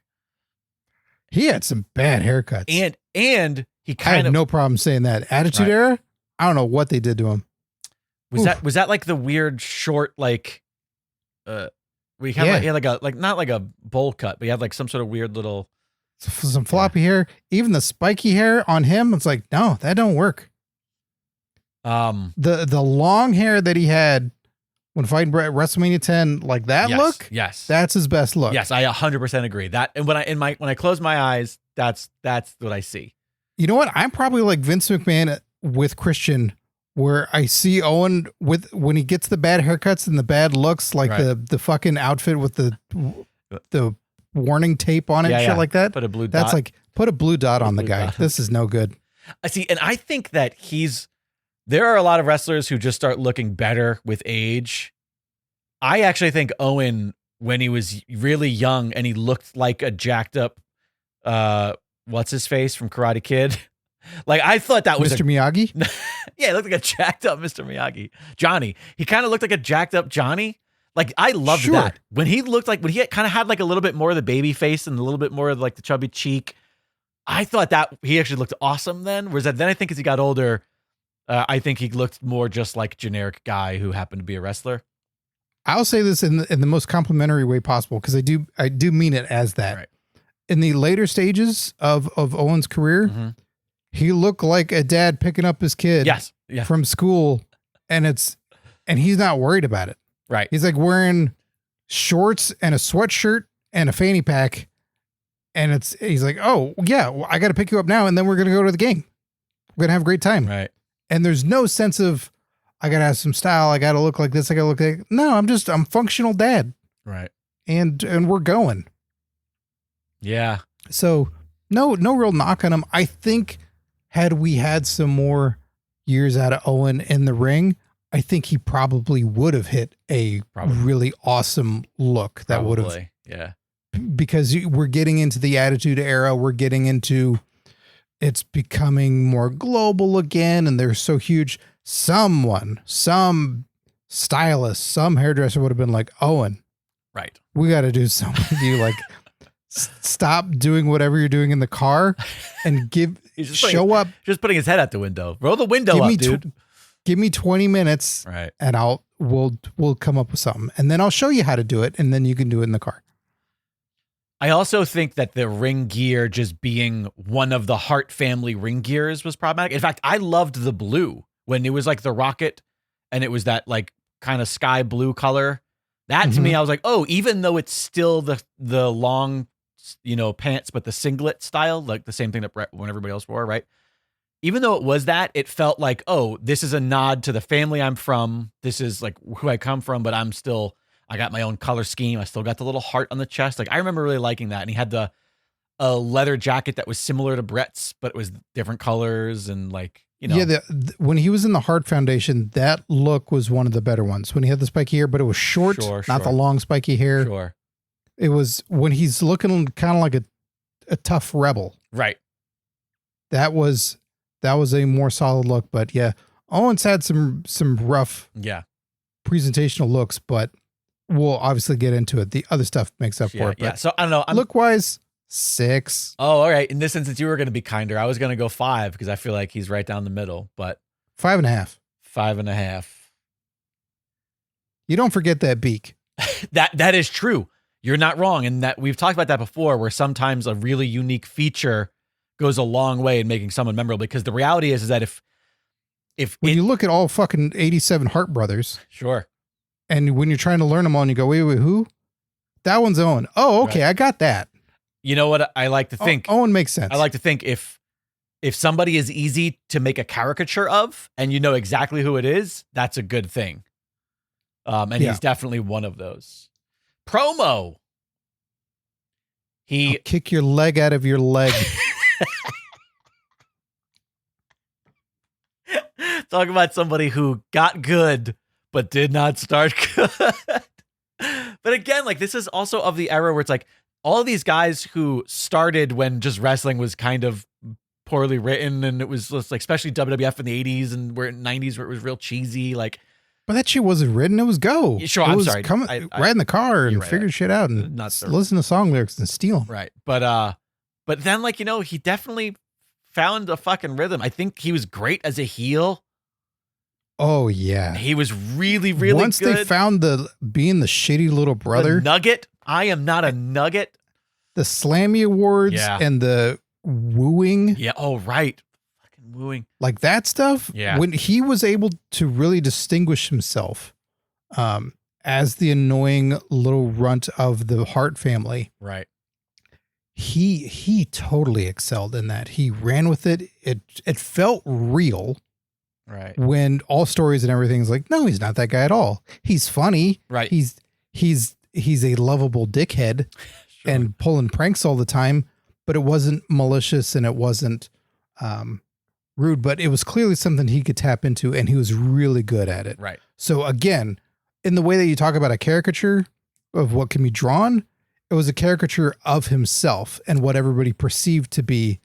He had some bad haircuts. And he I kind had of no problem saying that. Attitude Right. Era? I don't know what they did to him. Was that like the weird short like we had Yeah. like, he had like not like a bowl cut, but he had like some sort of weird little some floppy hair, even the spiky hair on him. It's like, no, that don't work. The long hair that he had when fighting Brett at WrestleMania 10, like that look, yes, that's his best look. Yes, I 100% agree. That, and when I close my eyes, that's what I see. You know what? I'm probably like Vince McMahon with Christian, where I see Owen with when he gets the bad haircuts and the bad looks, like the fucking outfit with the warning tape on it, shit like that. Put a blue That's dot. like put a blue dot on the guy. Dot. This is no good. I see, and I think that there are a lot of wrestlers who just start looking better with age. I actually think Owen, when he was really young and he looked like a jacked up, what's his face from Karate Kid? Like, I thought that was Mr. Miyagi. Yeah, he looked like a jacked up Mr. Miyagi. Johnny. He kind of looked like a jacked up Johnny. Like, I loved that. When he kind of had like a little bit more of the baby face and a little bit more of like the chubby cheek. I thought that he actually looked awesome then. Whereas then I think as he got older, I think he looked more just like generic guy who happened to be a wrestler. I'll say this in the most complimentary way possible, because I do mean it as that. Right. In the later stages of Owen's career, he looked like a dad picking up his kid from school, and he's not worried about it. Right. He's like wearing shorts and a sweatshirt and a fanny pack, and he's like, oh yeah, well, I got to pick you up now, and then we're gonna go to the game. We're gonna have a great time. Right. And there's no sense of, I got to have some style. I got to look like this. I got to look like, no, I'm functional dad. Right. And we're going. Yeah. So no real knock on him. I think had we had some more years out of Owen in the ring, I think he probably would have hit a really awesome look. That would have. Yeah. Because we're getting into the Attitude Era. We're getting into, it's becoming more global again, and they're so huge. Some stylist, some hairdresser would have been like, Owen, right, we got to do something with you. Like, stop doing whatever you're doing in the car and show up. Just putting his head out the window. Roll the window up, dude. Give me 20 minutes, right, and we'll come up with something, and then I'll show you how to do it, and then you can do it in the car. I also think that the ring gear just being one of the Hart family ring gears was problematic. In fact, I loved the blue when it was like the rocket and it was that like kind of sky blue color. That to me, I was like, oh, even though it's still the long, pants, but the singlet style, like the same thing that when everybody else wore, right? Even though it was that, it felt like, oh, this is a nod to the family I'm from. This is like who I come from, but I got my own color scheme. I still got the little heart on the chest. Like, I remember really liking that. And he had a leather jacket that was similar to Brett's, but it was different colors and like, Yeah, when he was in the Hart Foundation, that look was one of the better ones. When he had the spiky hair, but it was short, not the long spiky hair. Sure. It was when he's looking kind of like a tough rebel. Right. That was a more solid look. But yeah, Owens had some rough presentational looks, but we'll obviously get into it. The other stuff makes up for it. But so I don't know. Look wise, 6. Oh, all right. In this instance, you were going to be kinder. I was going to go 5 because I feel like he's right down the middle, but 5.5. 5.5. You don't forget that beak. That is true. You're not wrong. And that we've talked about that before, where sometimes a really unique feature goes a long way in making someone memorable, because the reality is that if when you look at all fucking 87 Hart brothers. Sure. And when you're trying to learn them all and you go, wait, who? That one's Owen. Oh, okay. Right. I got that. You know what I like to think? Owen makes sense. I like to think if somebody is easy to make a caricature of and you know exactly who it is, that's a good thing. And he's definitely one of those. Promo. I'll kick your leg out of your leg. Talk about somebody who got good but did not start good. But again, like, this is also of the era where it's like all these guys who started when just wrestling was kind of poorly written, and it was just like, especially WWF in the 80s and where in 90s where it was real cheesy, like. But that shit wasn't written. It was go. Sure, I'm sorry. Ride in the car and figure shit out and listen to song lyrics and steal them. Right. But then, like, he definitely found a fucking rhythm. I think he was great as a heel. Oh yeah. He was really, really Once good. they found being the shitty little brother, the nugget. I am not a nugget. the Slammy Awards Yeah. and the wooing. Yeah. Oh, right. Fucking wooing. Like that stuff. Yeah. When he was able to really distinguish himself as the annoying little runt of the Hart family. Right. He totally excelled in that. He ran with it. It felt real. Right. When all stories and everything's like, no, he's not that guy at all. He's funny. Right. He's a lovable dickhead and pulling pranks all the time, but it wasn't malicious and it wasn't rude, but it was clearly something he could tap into, and he was really good at it. Right. So again, in the way that you talk about a caricature of what can be drawn, it was a caricature of himself and what everybody perceived to be,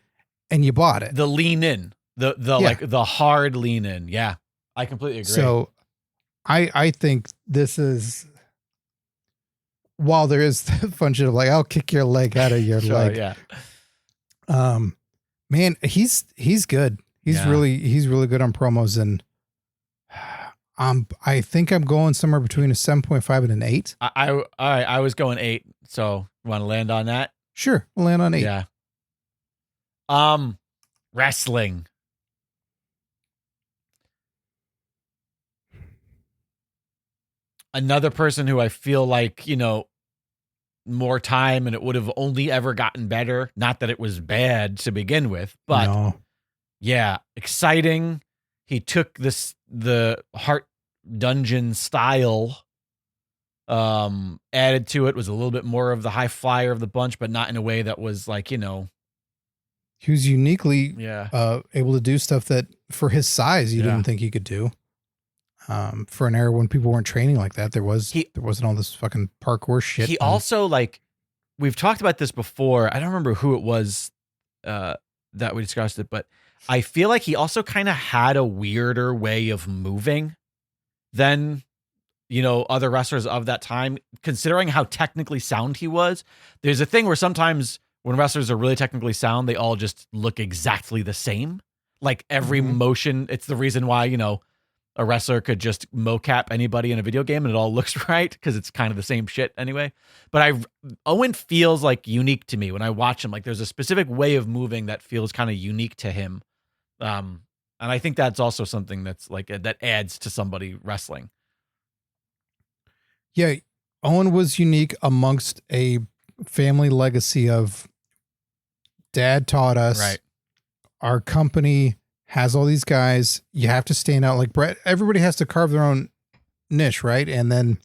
and you bought it. The lean in. Like the hard lean in. Yeah. I completely agree. So I think this is, while there is the fun shit of like, I'll kick your leg out of your leg. Yeah. Man, he's good. He's really good on promos, and I think I'm going somewhere between a 7.5 and an 8. All right. I was going 8. So want to land on that? Sure. We'll land on 8. Yeah. Wrestling. Another person who I feel like, more time and it would have only ever gotten better. Not that it was bad to begin with, but yeah, exciting. He took the Heart Dungeon style, added to it, was a little bit more of the high flyer of the bunch, but not in a way that was like, he was uniquely able to do stuff that for his size, you didn't think he could do. For an era when people weren't training like that, there wasn't all this fucking parkour shit. He also, like, we've talked about this before. I don't remember who it was that we discussed it, but I feel like he also kind of had a weirder way of moving than, other wrestlers of that time, considering how technically sound he was. There's a thing where sometimes when wrestlers are really technically sound, they all just look exactly the same. Like every motion, it's the reason why, a wrestler could just mocap anybody in a video game and it all looks right because it's kind of the same shit anyway. But Owen feels like unique to me when I watch him. Like there's a specific way of moving that feels kind of unique to him. And I think that's also something that's like that adds to somebody wrestling. Yeah. Owen was unique amongst a family legacy of dad taught us. Right. Our company has all these guys. You have to stand out like Brett. Everybody has to carve their own niche, right? And then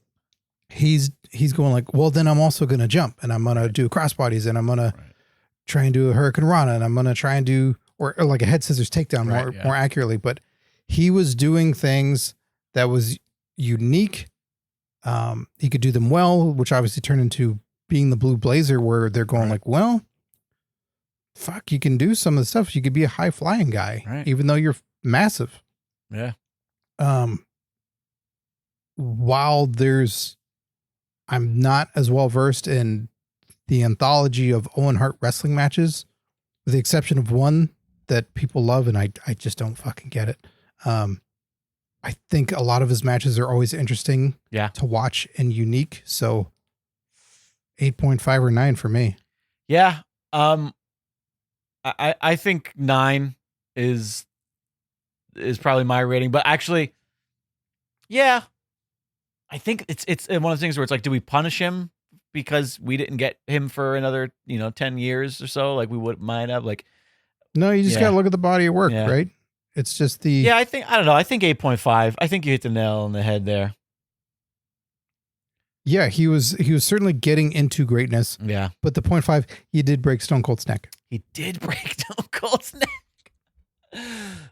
he's going like, well, then I'm also going to jump and I'm going to do crossbodies and I'm going to try and do a Hurricane Rana and I'm going to try and do or like a head scissors takedown more accurately. But he was doing things that was unique. He could do them well, which obviously turned into being the Blue Blazer, where they're going like, well, fuck, you can do some of the stuff. You could be a high flying guy, even though you're massive. Yeah. While I'm not as well versed in the anthology of Owen Hart wrestling matches, with the exception of one that people love, and I just don't fucking get it. I think a lot of his matches are always interesting to watch and unique. So 8.5 or 9 for me. Yeah. I think 9 is probably my rating, but actually, yeah, I think it's one of those things where it's like, do we punish him because we didn't get him for another 10 years or so, like we might have? Like, no, you just gotta look at the body of work, right? It's just I don't know. I think 8.5. I think you hit the nail on the head there. Yeah, he was certainly getting into greatness. Yeah. But the 0.5, he did break Stone Cold's neck. He did break Stone Cold's neck.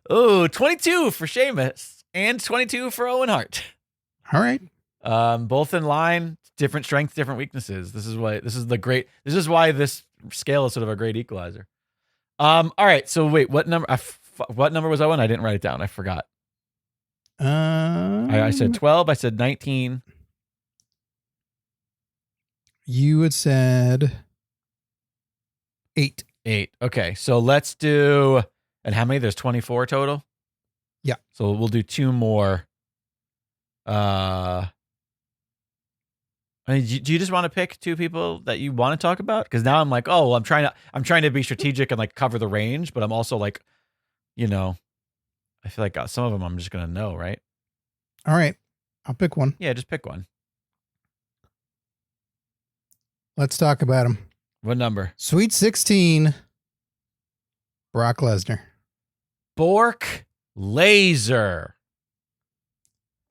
Oh, 22 for Sheamus and 22 for Owen Hart. All right. Both in line, different strengths, different weaknesses. This is why this scale is sort of a great equalizer. All right. So wait, what number was Owen? I didn't write it down. I forgot. I said 12. I said 19. You had said 8. 8. Okay. So let's do, and how many? There's 24 total? Yeah. So we'll do 2 more. I mean, do you just want to pick 2 people that you want to talk about? Because now I'm like, oh, well, I'm trying to be strategic and like cover the range, but I'm also like, I feel like some of them I'm just gonna know, right? All right, I'll pick one. Yeah, just pick one. Let's talk about him. What number? Sweet 16. Brock Lesnar. Bork Laser.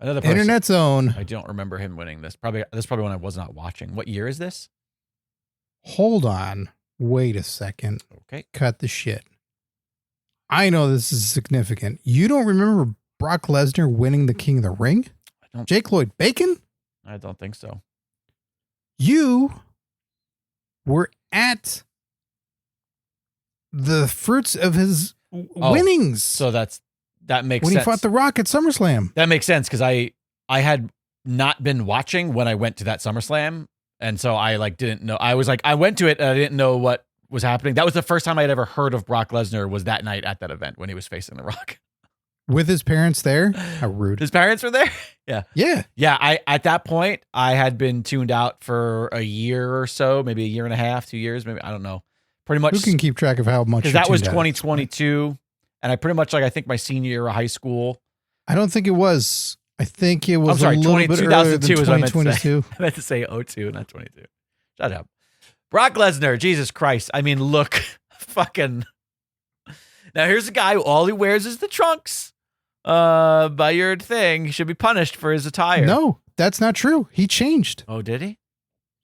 Another person. Internet's own. I don't remember him winning this. Probably one I was not watching. What year is this? Hold on. Wait a second. Okay. Cut the shit. I know this is significant. You don't remember Brock Lesnar winning the King of the Ring? Jake Lloyd Bacon? I don't think so. You were at the fruits of his winnings. So that makes when sense. He fought The Rock at SummerSlam. That makes sense because I had not been watching when I went to that SummerSlam, and so I didn't know. I was like, I went to it and I didn't know what was happening. That was the first time I had ever heard of Brock Lesnar, was that night at that event when he was facing The Rock. With his parents there? How rude. His parents were there? Yeah. Yeah. Yeah, at that point, I had been tuned out for a year or so, maybe a year and a half, 2 years, maybe, I don't know. Pretty much. Who can keep track of how much? Because that was 2022, and I pretty much, I think my senior year of high school. I don't think it was. I think it was I'm sorry, a little bit earlier than 2022. I meant to say 02, not 22. Shut up. Brock Lesnar, Jesus Christ. I mean, look, fucking. Now, here's a guy who all he wears is the trunks. By your thing, he should be punished for his attire. No, that's not true. He changed. Oh, did he?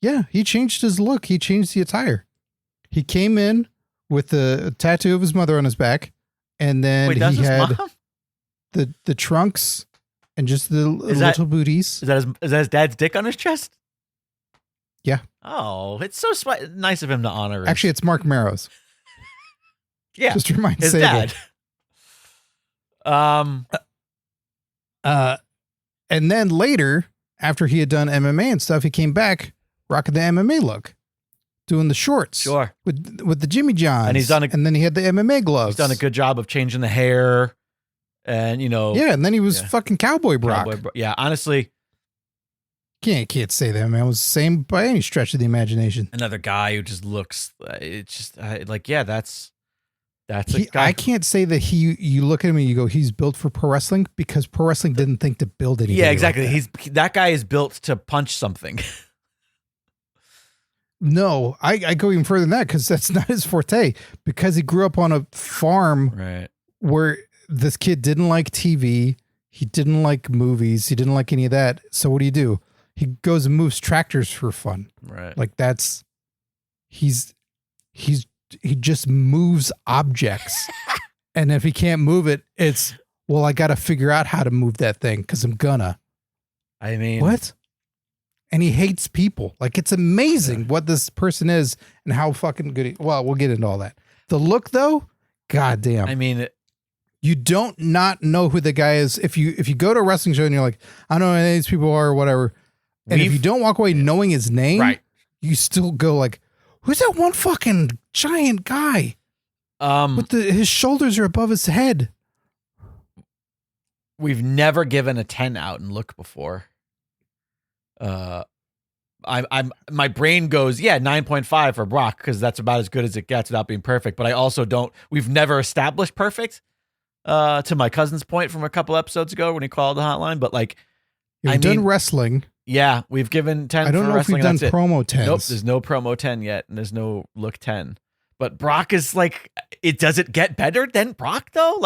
Yeah, he changed his look. He changed the attire. He came in with the tattoo of his mother on his back, and then he had the trunks and just the little booties. Is that his dad's dick on his chest? Yeah. Oh, it's so nice of him to honor him. Actually, it's Mark Marrow's. Yeah, just remind his dad. And then later, after he had done MMA and stuff, he came back rocking the MMA look, doing the shorts, sure, with the Jimmy Johns, and then he had the MMA gloves. He's done a good job of changing the hair, and yeah, and then he was fucking Cowboy Brock. Yeah, honestly, can't say that, man. It was the same by any stretch of the imagination. Another guy who just looks, it's just that's a guy. I can't say that you look at him and you go, he's built for pro wrestling, because pro wrestling didn't think to build anything. Yeah, exactly. Like that guy is built to punch something. No, I go even further than that, because that's not his forte, because he grew up on a farm, right, where this kid didn't like TV. He didn't like movies. He didn't like any of that. So what do? He goes and moves tractors for fun. Right. Like he just moves objects. And if he can't move it, it's, well, I got to figure out how to move that thing, because I'm gonna. I mean, what? And he hates people. Like, it's amazing what this person is and how fucking good well, we'll get into all that. The look, though, goddamn. I mean, you don't not know who the guy is. If you go to a wrestling show and you're like, I don't know who these people are or whatever, and if you don't walk away knowing his name, right, you still go like, who's that one fucking giant guy? With his shoulders are above his head. We've never given a 10 out and look before. My brain goes, 9.5 for Brock, because that's about as good as it gets without being perfect. But I also we've never established perfect, to my cousin's point from a couple episodes ago when he called the hotline. But I've done wrestling. Yeah, we've given 10 I don't for know wrestling. If we've done promo 10s. Nope, there's no promo 10 yet, and there's no look 10. But Brock is does it get better than Brock, though?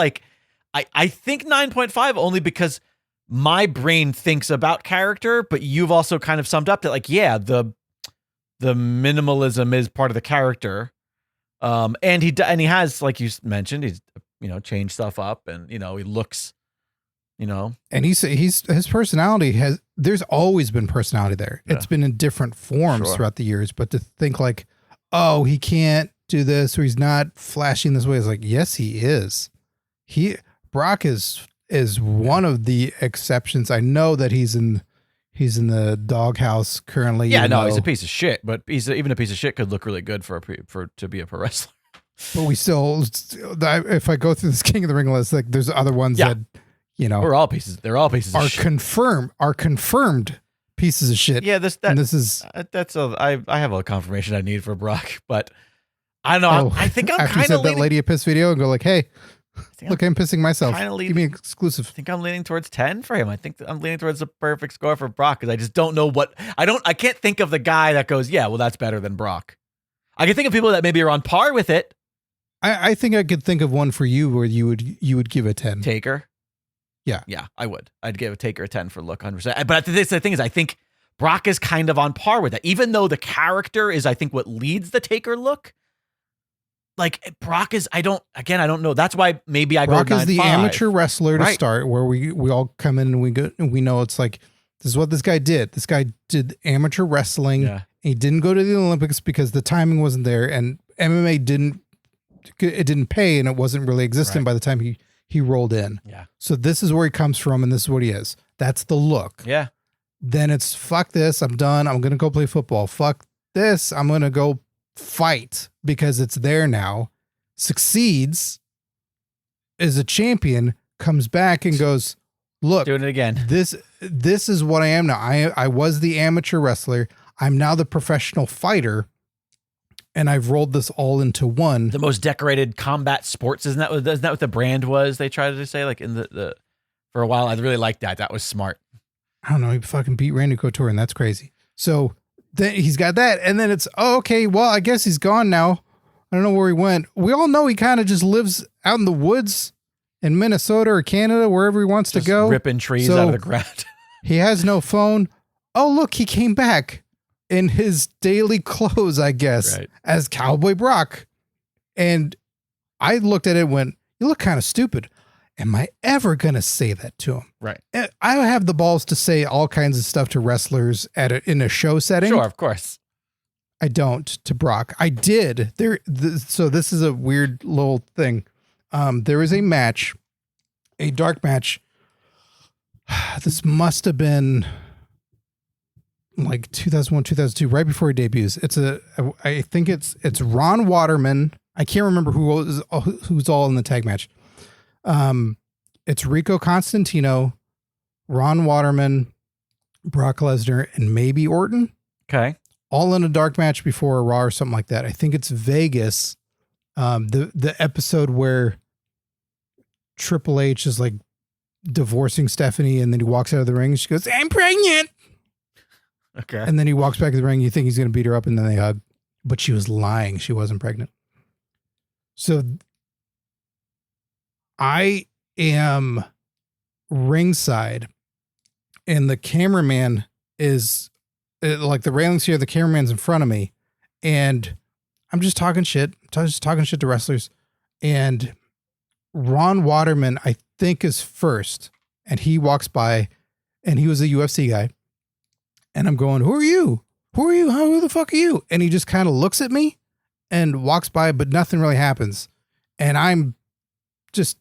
I think 9.5 only because my brain thinks about character, but you've also kind of summed up that the minimalism is part of the character. And he has, like you mentioned, he's changed stuff up, and he looks, and he's his personality there's always been personality there. Yeah. It's been in different forms throughout the years, but to think oh, he can't do this, or he's not flashing this way, is yes, he is. Brock is one of the exceptions. I know that he's in the doghouse currently. Yeah, no, he's a piece of shit, but even a piece of shit could look really good to be a pro wrestler. But we still, if I go through this King of the Ring list, there's other ones that you know, They're all pieces of shit. Are confirmed pieces of shit. Yeah, and this is I have a confirmation I need for Brock, but I don't know. I think I'm after you kind said of that Lady of Piss video and go like, hey, look, I'm pissing myself. Give me an I exclusive. think I'm leaning towards 10 for him. I think I'm leaning towards the perfect score for Brock because I just don't know I can't think of the guy that goes, yeah, well, that's better than Brock. I can think of people that maybe are on par with it. I think I could think of one for you where you would give a 10. Taker. Yeah. Yeah, I would. I'd give a Taker a 10 for look 100%. But the thing is, I think Brock is kind of on par with that. Even though the character is, I think, what leads the Taker look. Like Brock is, I don't know. That's why maybe I Brock go 9-5. is the amateur wrestler to Right. start, where we all come in and we know it's like, this is what this guy did. This guy did amateur wrestling. Yeah. He didn't go to the Olympics because the timing wasn't there, and MMA didn't pay, and it wasn't really existing by the time he rolled in. Yeah. So this is where he comes from, and this is what he is. That's the look. Yeah. Then it's fuck this. I'm done. I'm gonna go play football. Fuck this. I'm gonna go fight because it's there now. Succeeds, is a champion, comes back and goes, look, Doing it again. this is what I am now. I was the amateur wrestler. I'm now the professional fighter, and I've rolled this all into one. The most decorated combat sports, isn't that what the brand was? They tried to say like in the for a while. I really liked that. That was smart. I don't know. He fucking beat Randy Couture, and that's crazy. So then he's got that, and then it's okay. Well, I guess he's gone now. I don't know where he went. We all know he kind of just lives out in the woods in Minnesota or Canada, wherever he wants to go, ripping trees out of the ground. He has no phone. Oh, look, he came back in his daily clothes, I guess, as Cowboy Brock. And I looked at it and went, you look kind of stupid. Am I ever going to say that to him? Right. I have the balls to say all kinds of stuff to wrestlers in a show setting. Sure, of course. I don't to Brock. I did. So this is a weird little thing. There is a match, a dark match. This must have been like 2001, 2002, right before he debuts. I think it's Ron Waterman. I can't remember who's all in the tag match. It's Rico Constantino, Ron Waterman, Brock Lesnar, and maybe Orton. Okay. All in a dark match before a Raw or something like that. I think it's Vegas. The episode where Triple H is like divorcing Stephanie, and then he walks out of the ring. She goes, "I'm pregnant." Okay. And then he walks back to the ring. You think he's going to beat her up, and then they hug. But she was lying. She wasn't pregnant. So I am ringside, and the cameraman is like the railings here. The cameraman's in front of me, and I'm just talking shit. Just talking shit to wrestlers. And Ron Waterman, I think, is first, and he walks by, and he was a UFC guy. And I'm going, who are you? Who are you? Who the fuck are you? And he just kind of looks at me and walks by, but nothing really happens. And I'm just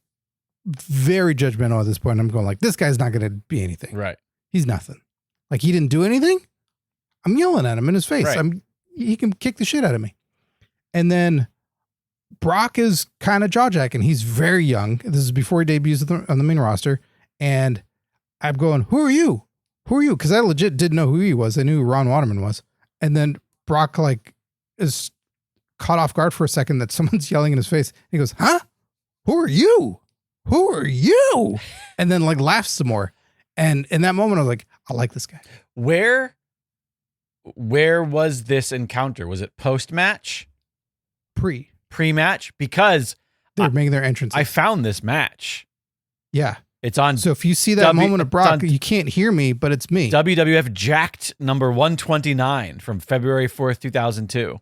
very judgmental at this point. I'm going like, this guy's not going to be anything. Right. He's nothing. Like, he didn't do anything. I'm yelling at him in his face. Right. He can kick the shit out of me. And Brock is kind of jaw-jacking. He's very young. This is before he debuts on the main roster. And I'm going, who are you? Who are you? Because I legit didn't know who he was. I knew who Ron Waterman was. And then Brock like is caught off guard for a second that someone's yelling in his face. He goes, huh? Who are you? Who are you? And then like laughs some more. And in that moment, I was like, I like this guy. Where was this encounter? Was it post-match? Pre-match? Because they're making their entrance. I found this match. Yeah. It's on. So if you see that moment of Brock, you can't hear me, but it's me. WWF Jacked number 129 from February 4th, 2002.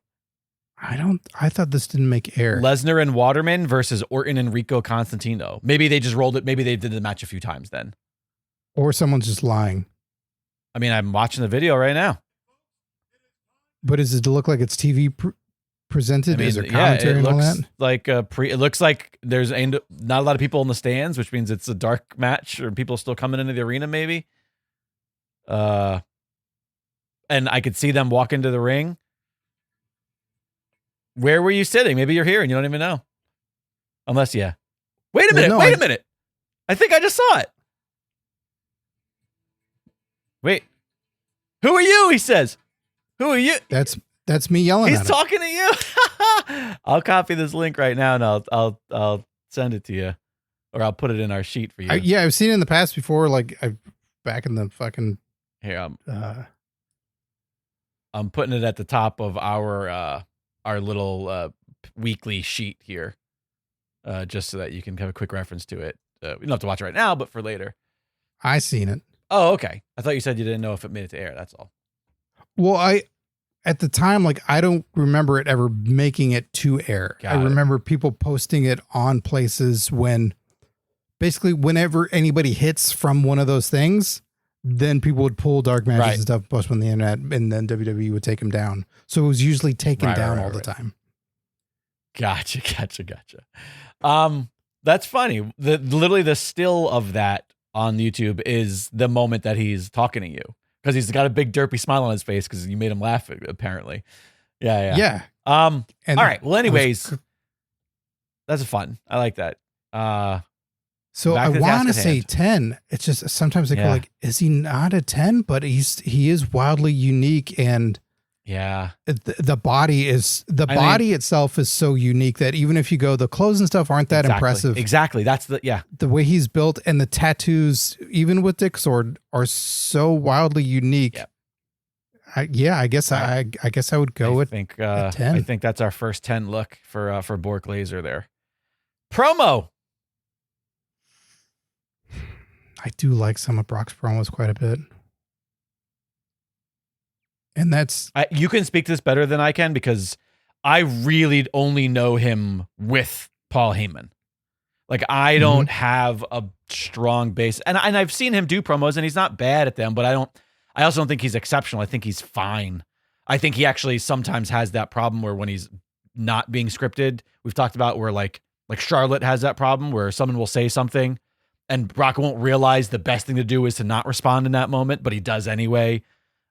I thought this didn't make air. Lesnar and Waterman versus Orton and Rico Constantino. Maybe they just rolled it. Maybe they did the match a few times then. Or someone's just lying. I mean, I'm watching the video right now. But does it look like it's TV presented? I mean, is there commentary and all that? Like it looks like there's not a lot of people in the stands, which means it's a dark match or people still coming into the arena maybe. And I could see them walk into the ring. Where were you sitting? Maybe you're here and you don't even know. Unless, yeah. Wait a minute. I think I just saw it. Wait, who are you? He says, who are you? That's me yelling He's at him. talking to you. I'll copy this link right now and I'll send it to you, or I'll put it in our sheet for you. I've seen it in the past before, like back in the fucking. Here, I'm putting it at the top of our little weekly sheet here, just so that you can have a quick reference to it. You don't have to watch it right now, but for later. I seen it. Oh, okay. I thought you said you didn't know if it made it to air. That's all. Well, at the time, like, I don't remember it ever making it to air. I remember people posting it on places when, basically, whenever anybody hits from one of those things, then people would pull dark matches and stuff, post on the internet, and then WWE would take them down. So it was usually taken down all the time. Gotcha. That's funny. Literally the still of that on YouTube is the moment that he's talking to you, because he's got a big derpy smile on his face because you made him laugh, apparently. Yeah. All right. Well, anyways, that's fun. I like that. So I want to say 10. It's just sometimes I go like, is he not a 10? But he is wildly unique, and the body itself is so unique that even if you go, the clothes and stuff aren't that impressive. Exactly. That's the way he's built, and the tattoos, even with Dick Sword, are so wildly unique. Yep. I guess I would go with 10. I think that's our first 10 look for Bork Laser there. Promo. I do like some of Brock's promos quite a bit. And that's... you can speak to this better than I can, because I really only know him with Paul Heyman. Like, I don't have a strong base. And I've seen him do promos, and he's not bad at them, but I also don't think he's exceptional. I think he's fine. I think he actually sometimes has that problem where when he's not being scripted, we've talked about where like Charlotte has that problem where someone will say something and Brock won't realize the best thing to do is to not respond in that moment, but he does anyway.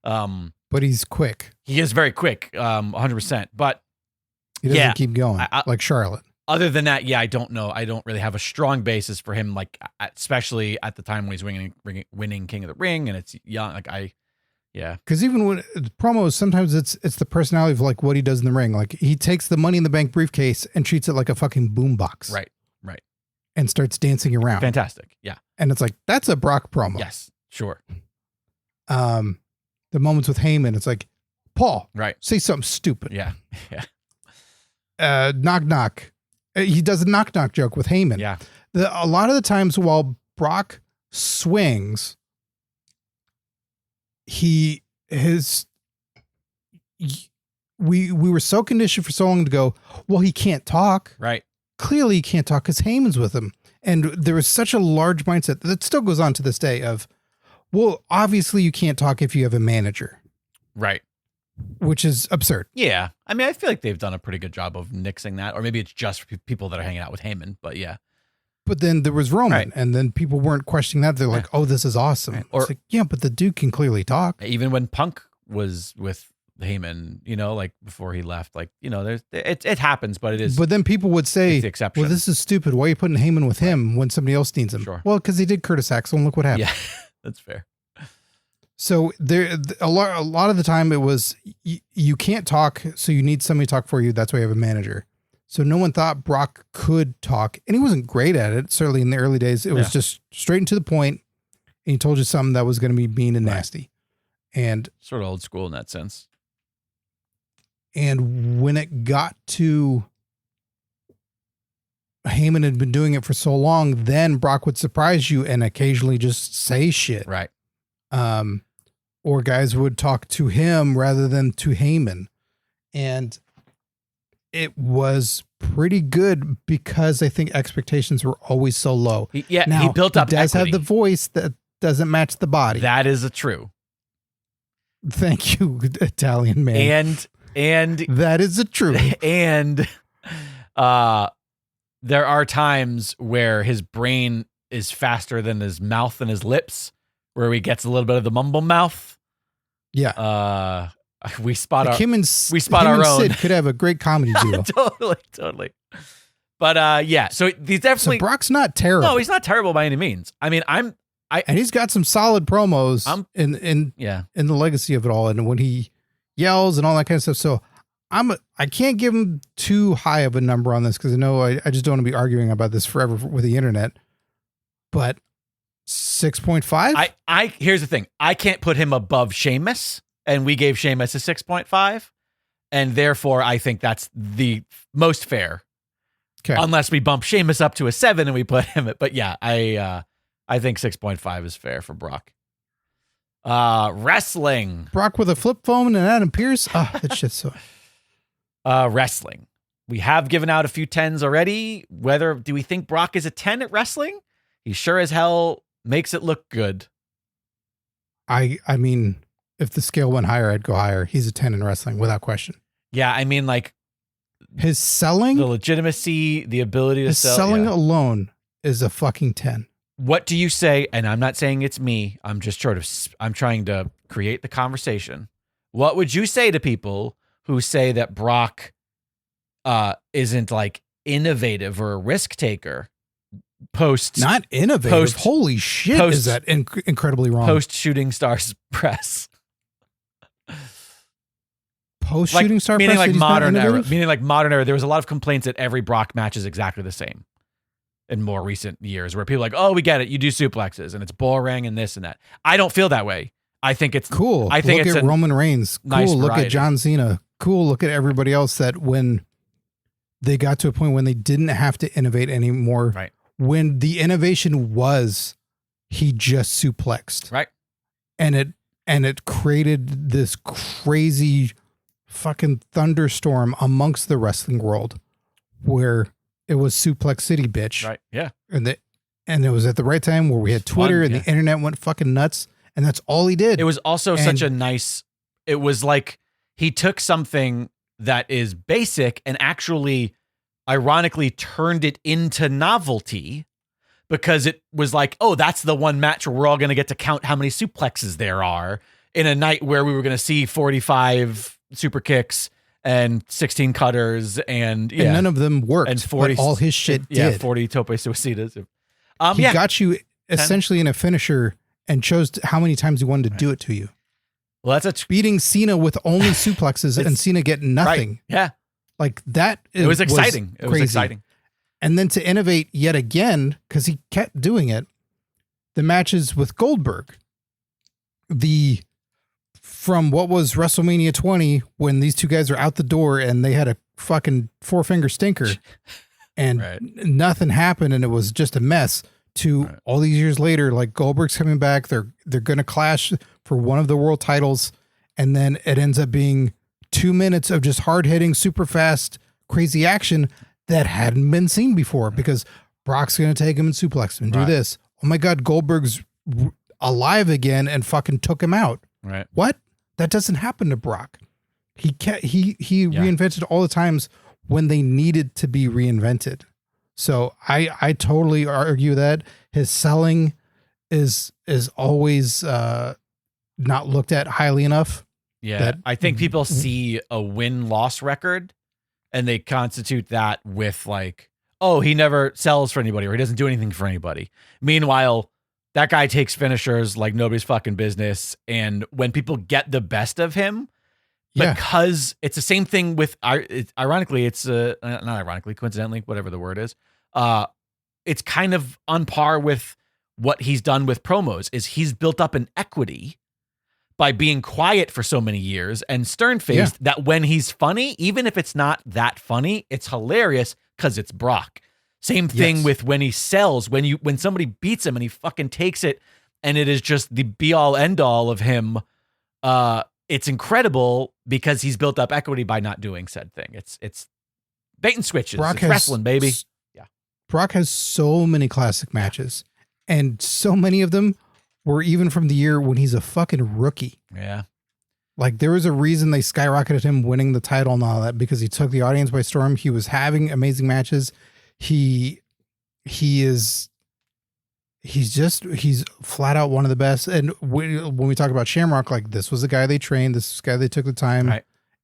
But he's quick. He is very quick, 100%. But he doesn't keep going like Charlotte. Other than that, I don't know. I don't really have a strong basis for him, like especially at the time when he's winning King of the Ring and it's young. Because even when promos, sometimes it's the personality of like what he does in the ring. Like he takes the Money in the Bank briefcase and treats it like a fucking boombox. Right. And starts dancing around. Fantastic. Yeah. And it's like, that's a Brock promo. Yes, sure. The moments with Heyman, it's like, Paul, say something stupid. Yeah. Knock, knock. He does a knock, knock joke with Heyman. Yeah. A lot of the times while Brock swings, we were so conditioned for so long to go, well, he can't talk. Right. Clearly he can't talk because Heyman's with him. And there was such a large mindset that still goes on to this day of, well, obviously you can't talk if you have a manager. Right. Which is absurd. Yeah. I mean, I feel like they've done a pretty good job of nixing that, or maybe it's just for people that are hanging out with Heyman, but yeah. But then there was Roman, and then people weren't questioning that. They're like, oh, this is awesome. Right. Or, it's like, yeah, but the dude can clearly talk. Even when Punk was with Heyman, like before he left, it happens, but it is. But then people would say, the exception. Well, this is stupid. Why are you putting Heyman with him when somebody else needs him? Sure. Well, because he did Curtis Axel, and look what happened. Yeah, that's fair. So there, a lot of the time it was you can't talk, so you need somebody to talk for you. That's why you have a manager. So no one thought Brock could talk, and he wasn't great at it. Certainly in the early days, it was just straight and to the point, and he told you something that was going to be mean and nasty, and sort of old school in that sense. And when it got to Heyman had been doing it for so long, then Brock would surprise you and occasionally just say shit. Right. Or guys would talk to him rather than to Heyman. And it was pretty good because I think expectations were always so low. He built up He does equity. have the voice that doesn't match the body. That is true. Thank you, Italian man. And that is the truth. And there are times where his brain is faster than his mouth and his lips, where he gets a little bit of the mumble mouth. Yeah. We spot like our Sid own. Sid could have a great comedy duo. Totally. But so he's definitely Brock's not terrible. No, he's not terrible by any means. I mean, And he's got some solid promos in the legacy of it all, and when he yells and all that kind of stuff. So I can't give him too high of a number on this because I know I just don't want to be arguing about this forever with the internet. But 6.5. I here's the thing. I can't put him above Sheamus, and we gave Sheamus a 6.5, and therefore I think that's the most fair. Okay. Unless we bump Sheamus up to a 7 and we put him at, but yeah, I think 6.5 is fair for Brock. Wrestling. Brock with a flip phone and Adam Pearce. Oh, that shit's so. Wrestling. We have given out a few 10s already. Do we think Brock is a 10 at wrestling? He sure as hell makes it look good. I mean, if the scale went higher, I'd go higher. He's a 10 in wrestling without question. Yeah, I mean, like his selling, the legitimacy, the ability to sell. Selling alone is a fucking 10. What do you say? And I'm not saying it's me. I'm just I'm trying to create the conversation. What would you say to people who say that Brock isn't like innovative or a risk taker? Not innovative. Holy shit! Is that incredibly wrong? Post Shooting Stars press. Post Shooting Star meaning press, like modern era. Meaning like modern era. There was a lot of complaints that every Brock match is exactly the same in more recent years, where people are like, oh, we get it. You do suplexes and it's boring and this and that. I don't feel that way. I think it's cool. I think look it's at Roman Reigns. Cool. Nice look variety. At John Cena. Cool. Look at everybody else that when they got to a point when they didn't have to innovate anymore. Right. When the innovation was, he just suplexed. Right. And it created this crazy fucking thunderstorm amongst the wrestling world where it was Suplex City, bitch. Right. Yeah. And it was at the right time where we had Twitter and the internet went fucking nuts. And that's all he did. It was also such a nice, it was like he took something that is basic and actually ironically turned it into novelty, because it was like, oh, that's the one match where we're all going to get to count how many suplexes there are in a night where we were going to see 45 super kicks and 16 cutters and none of them worked. And 40, but all his shit did. 40 tope suicidas. He got you essentially in a finisher and chose how many times he wanted to do it to you. Well, that's beating Cena with only suplexes and Cena getting nothing. Right. Yeah. Like that. It was exciting. It was exciting. And then to innovate yet again, because he kept doing it, the matches with Goldberg, from what was WrestleMania 20, when these two guys are out the door and they had a fucking 4-finger stinker and nothing happened and it was just a mess, to all these years later, like Goldberg's coming back, they're going to clash for one of the world titles, and then it ends up being 2 minutes of just hard-hitting, super fast, crazy action that hadn't been seen before, because Brock's going to take him and suplex him and do this. Oh my God, Goldberg's alive again and fucking took him out. Right. What? That doesn't happen to Brock. He reinvented all the times when they needed to be reinvented. So I totally argue that his selling is always not looked at highly enough. Yeah, I think people see a win-loss record and they constitute that with like, oh, he never sells for anybody or he doesn't do anything for anybody. Meanwhile, that guy takes finishers like nobody's fucking business. And when people get the best of him, because it's the same thing with, ironically, it's not ironically, coincidentally, whatever the word is, it's kind of on par with what he's done with promos. Is he's built up an equity by being quiet for so many years and stern-faced that when he's funny, even if it's not that funny, it's hilarious because it's Brock. Same thing with when he sells, when somebody beats him and he fucking takes it and it is just the be-all end-all of him. It's incredible because he's built up equity by not doing said thing. It's bait and switches. It's wrestling, baby. Brock has so many classic matches, and so many of them were even from the year when he's a fucking rookie. Yeah. Like there was a reason they skyrocketed him winning the title and all that, because he took the audience by storm. He was having amazing matches. He's flat out one of the best. And when we talk about Shamrock, like this was the guy they trained, this is the guy they took the time,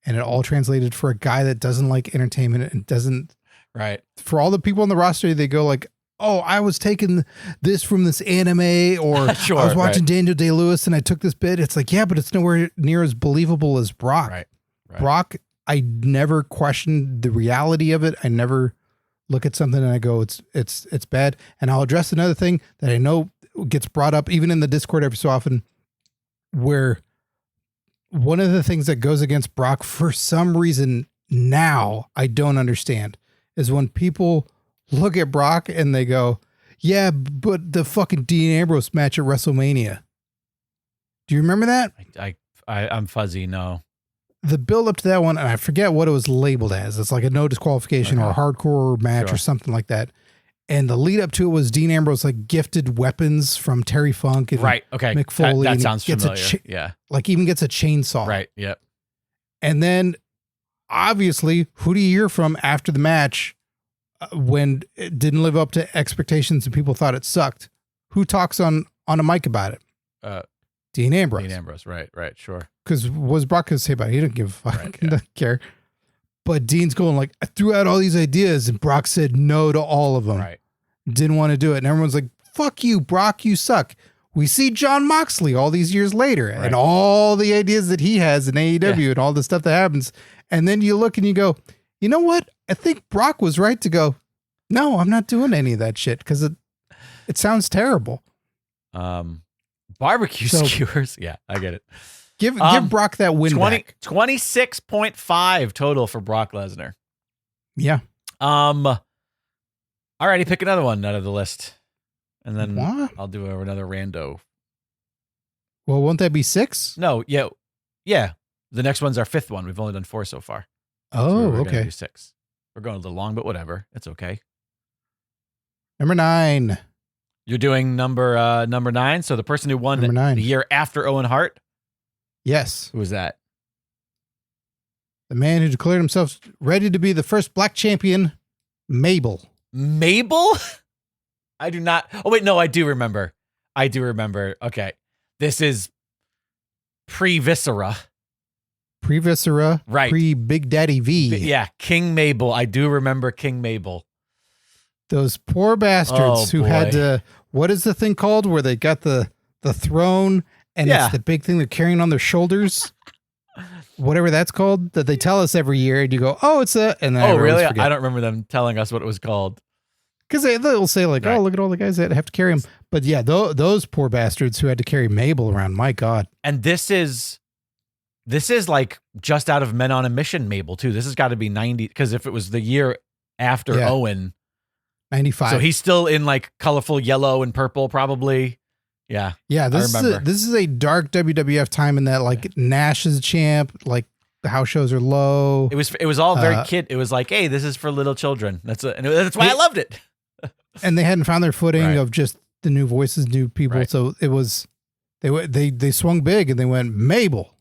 and it all translated for a guy that doesn't like entertainment and doesn't. Right. For all the people on the roster, they go like, oh, I was taking this from this anime, or Sure, I was watching right. Daniel Day-Lewis and I took this bit. It's like, yeah, but it's nowhere near as believable as Brock. Right. Brock, I never questioned the reality of it. I never look at something and I go, it's bad. And I'll address another thing that I know gets brought up even in the Discord every so often, where one of the things that goes against Brock for some reason now I don't understand is when people look at Brock and they go, yeah, but the fucking Dean Ambrose match at WrestleMania. Do you remember that? I'm fuzzy. No. The build up to that one, and I forget what it was labeled as. It's like a no disqualification or a hardcore match or something like that. And the lead up to it was Dean Ambrose like gifted weapons from Terry Funk and Okay. Mick Foley. That and sounds gets familiar. Yeah. Like even gets a chainsaw. Right. Yep. And then obviously, who do you hear from after the match when it didn't live up to expectations and people thought it sucked? Who talks on a mic about it? Dean Ambrose. Dean Ambrose. Right. Sure. Because what's Brock going to say about it? He didn't give a fuck. Right, He doesn't care. But Dean's going like, I threw out all these ideas and Brock said no to all of them. Right. Didn't want to do it. And everyone's like, fuck you, Brock, you suck. We see John Moxley all these years later and all the ideas that he has in AEW and all the stuff that happens. And then you look and you go, you know what? I think Brock was right to go, no, I'm not doing any of that shit because it sounds terrible. Barbecue skewers. Yeah, I get it. Give Brock that win back. 26.5 total for Brock Lesnar. Yeah. Alrighty, pick another one out of the list. And then What? I'll do another rando. Well, won't that be 6? No, yeah. The next one's our 5th one. We've only done 4 so far. Oh, we're okay. Gonna do 6. We're going a little long, but whatever. It's okay. Number 9. You're doing number 9. So the person who won Number 9. the year after Owen Hart. Yes. Who was that? The man who declared himself ready to be the first black champion, Mabel. Mabel? I do not. Oh, wait. No, I do remember. Okay. This is pre-Viscera. Pre-Viscera. Right. Pre-Big Daddy V. Yeah. King Mabel. I do remember King Mabel. Those poor bastards who had to, what is the thing called where they got the throne and it's the big thing they're carrying on their shoulders? Whatever that's called, that they tell us every year, and you go, oh, it's a, and then really? forget. I don't remember them telling us what it was called. Because they'll say like, oh, look at all the guys that have to carry him. But yeah, those poor bastards who had to carry Mabel around, my God. And this is like just out of Men on a Mission Mabel too. This has got to be 90, because if it was the year after Owen, 95. So he's still in like colorful yellow and purple, probably. Yeah. Yeah. This is a dark WWF time in that like Nash is a champ, like the house shows are low. It was all very kid. It was like, hey, this is for little children. That's why I loved it. And they hadn't found their footing of just the new voices, new people. Right. So it was, they swung big and they went Mabel,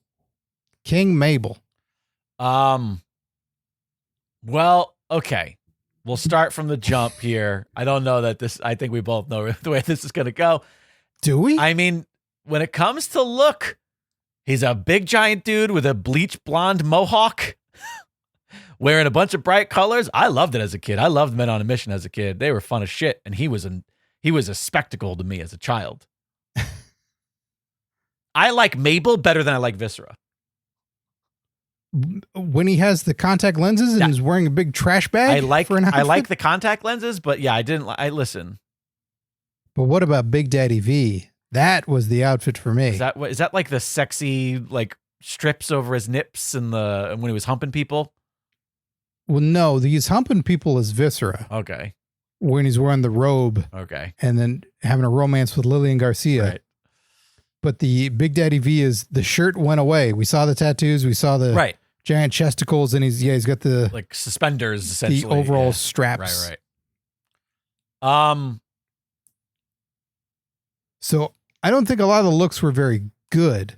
King Mabel. Well, okay. We'll start from the jump here. I don't know that I think we both know the way this is going to go. Do we? I mean, when it comes to look, he's a big giant dude with a bleach blonde mohawk wearing a bunch of bright colors. I loved it as a kid. I loved Men on a Mission as a kid. They were fun as shit. And he was a spectacle to me as a child. I like Mabel better than I like Viscera. When he has the contact lenses and is wearing a big trash bag. I like the contact lenses, but yeah, I listen. But what about Big Daddy V? That was the outfit for me. Is that like the sexy like strips over his nips and when he was humping people? Well, no, he's humping people as Viscera. Okay. When he's wearing the robe. Okay. And then having a romance with Lillian Garcia. Right. But the Big Daddy V is the shirt went away. We saw the tattoos. We saw the giant chesticles, and he's got the like suspenders, essentially. The overall straps. Right. So I don't think a lot of the looks were very good.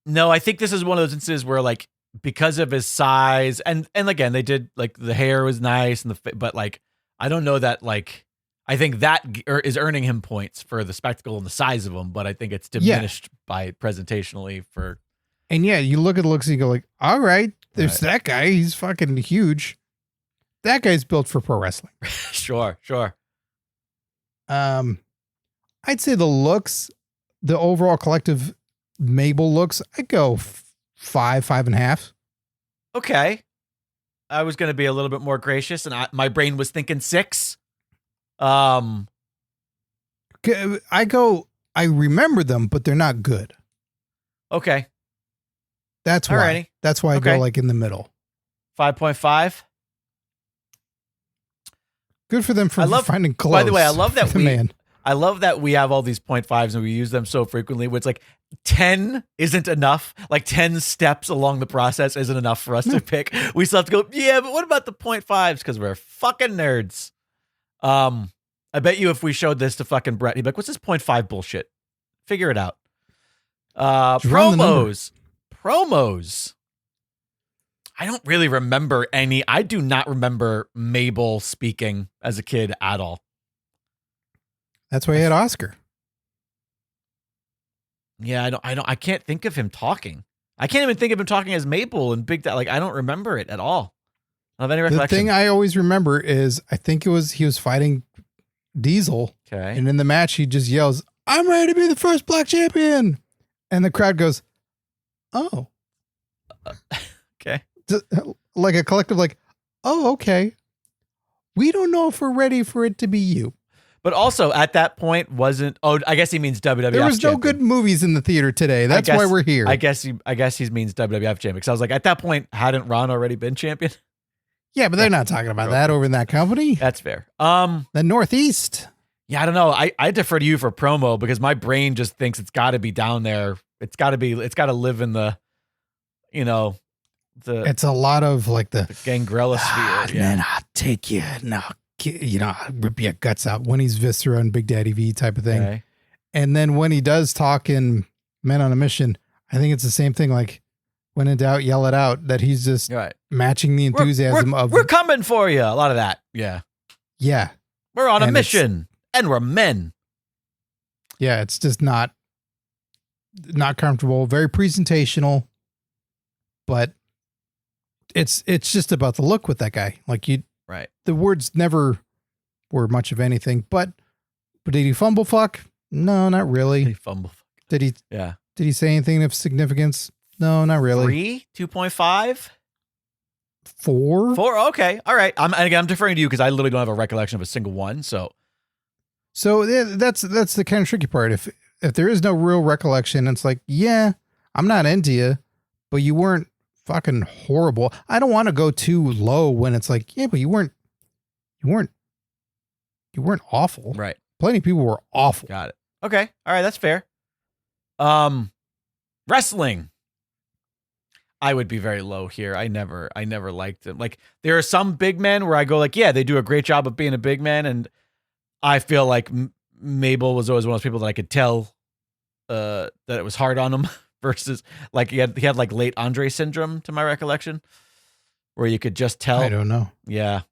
No, I think this is one of those instances where like because of his size and again they did like the hair was nice and but like I don't know that like I think that is earning him points for the spectacle and the size of him, but I think it's diminished by presentationally for. And yeah, you look at the looks and you go like, all right, there's that guy. He's fucking huge. That guy's built for pro wrestling. Sure. I'd say the looks, the overall collective Mabel looks, I'd go 5.5. Okay. I was going to be a little bit more gracious, and my brain was thinking 6. I remember them, but they're not good. Okay. That's why. Alrighty. That's why I go like in the middle. 5.5. Good for them for finding close. By the way, I love that I love that we have all these 0.5s and we use them so frequently. Where it's like 10 isn't enough. Like 10 steps along the process isn't enough for us to pick. We still have to go, yeah, but what about the 0.5s? Because we're fucking nerds. I bet you if we showed this to fucking Brett, he'd be like, what's this 0.5 bullshit? Figure it out. Promos. I don't really remember any. I do not remember Mabel speaking as a kid at all. That's why he had Oscar. Yeah, I can't think of him talking. I can't even think of him talking as Mabel and Big Dad. Like, I don't remember it at all. I don't have any recollection. The thing I always remember is I think he was fighting Diesel. Okay. And in the match, he just yells, "I'm ready to be the first black champion." And the crowd goes, "Oh." Okay. Like a collective, like, "Oh, okay. We don't know if we're ready for it to be you." But also at that point I guess he means WWF There was no champion. good movies in the theater today. That's why we're here. I guess he means WWF champion. Because I was like, at that point, hadn't Ron already been champion? Yeah, but they're not talking about that over in that company. That's fair. The Northeast. Yeah, I don't know. I defer to you for promo because my brain just thinks it's got to be down there. It's got to live in the, it's a lot of like the Gangrella sphere. Yeah. Man, I'll take you. No, I'll rip your guts out when he's Viscera and Big Daddy V type of thing. Okay. And then when he does talk in Men on a Mission, I think it's the same thing. Like, when in doubt, yell it out. That he's just matching the enthusiasm we're coming for you. A lot of that. Yeah. Yeah. We're on a mission and we're men. Yeah. It's just not comfortable. Very presentational, but it's just about the look with that guy. Like the words never were much of anything, but did he fumble fuck? No, not really. Did he fumble fuck? Did he? Yeah. Did he say anything of significance? No, not really. 3, 2.5, 4. Okay. All right. I'm deferring to you because I literally don't have a recollection of a single one. So yeah, that's the kind of tricky part. If there is no real recollection, it's like, yeah, I'm not into you, but you weren't fucking horrible. I don't want to go too low when it's like, yeah, but you weren't awful. Right. Plenty of people were awful. Got it. Okay. All right. That's fair. Wrestling. I would be very low here. I never liked them. Like, there are some big men where I go like, yeah, they do a great job of being a big man. And I feel like Mabel was always one of those people that I could tell that it was hard on him versus like he had like late Andre syndrome to my recollection where you could just tell. I don't know. Yeah.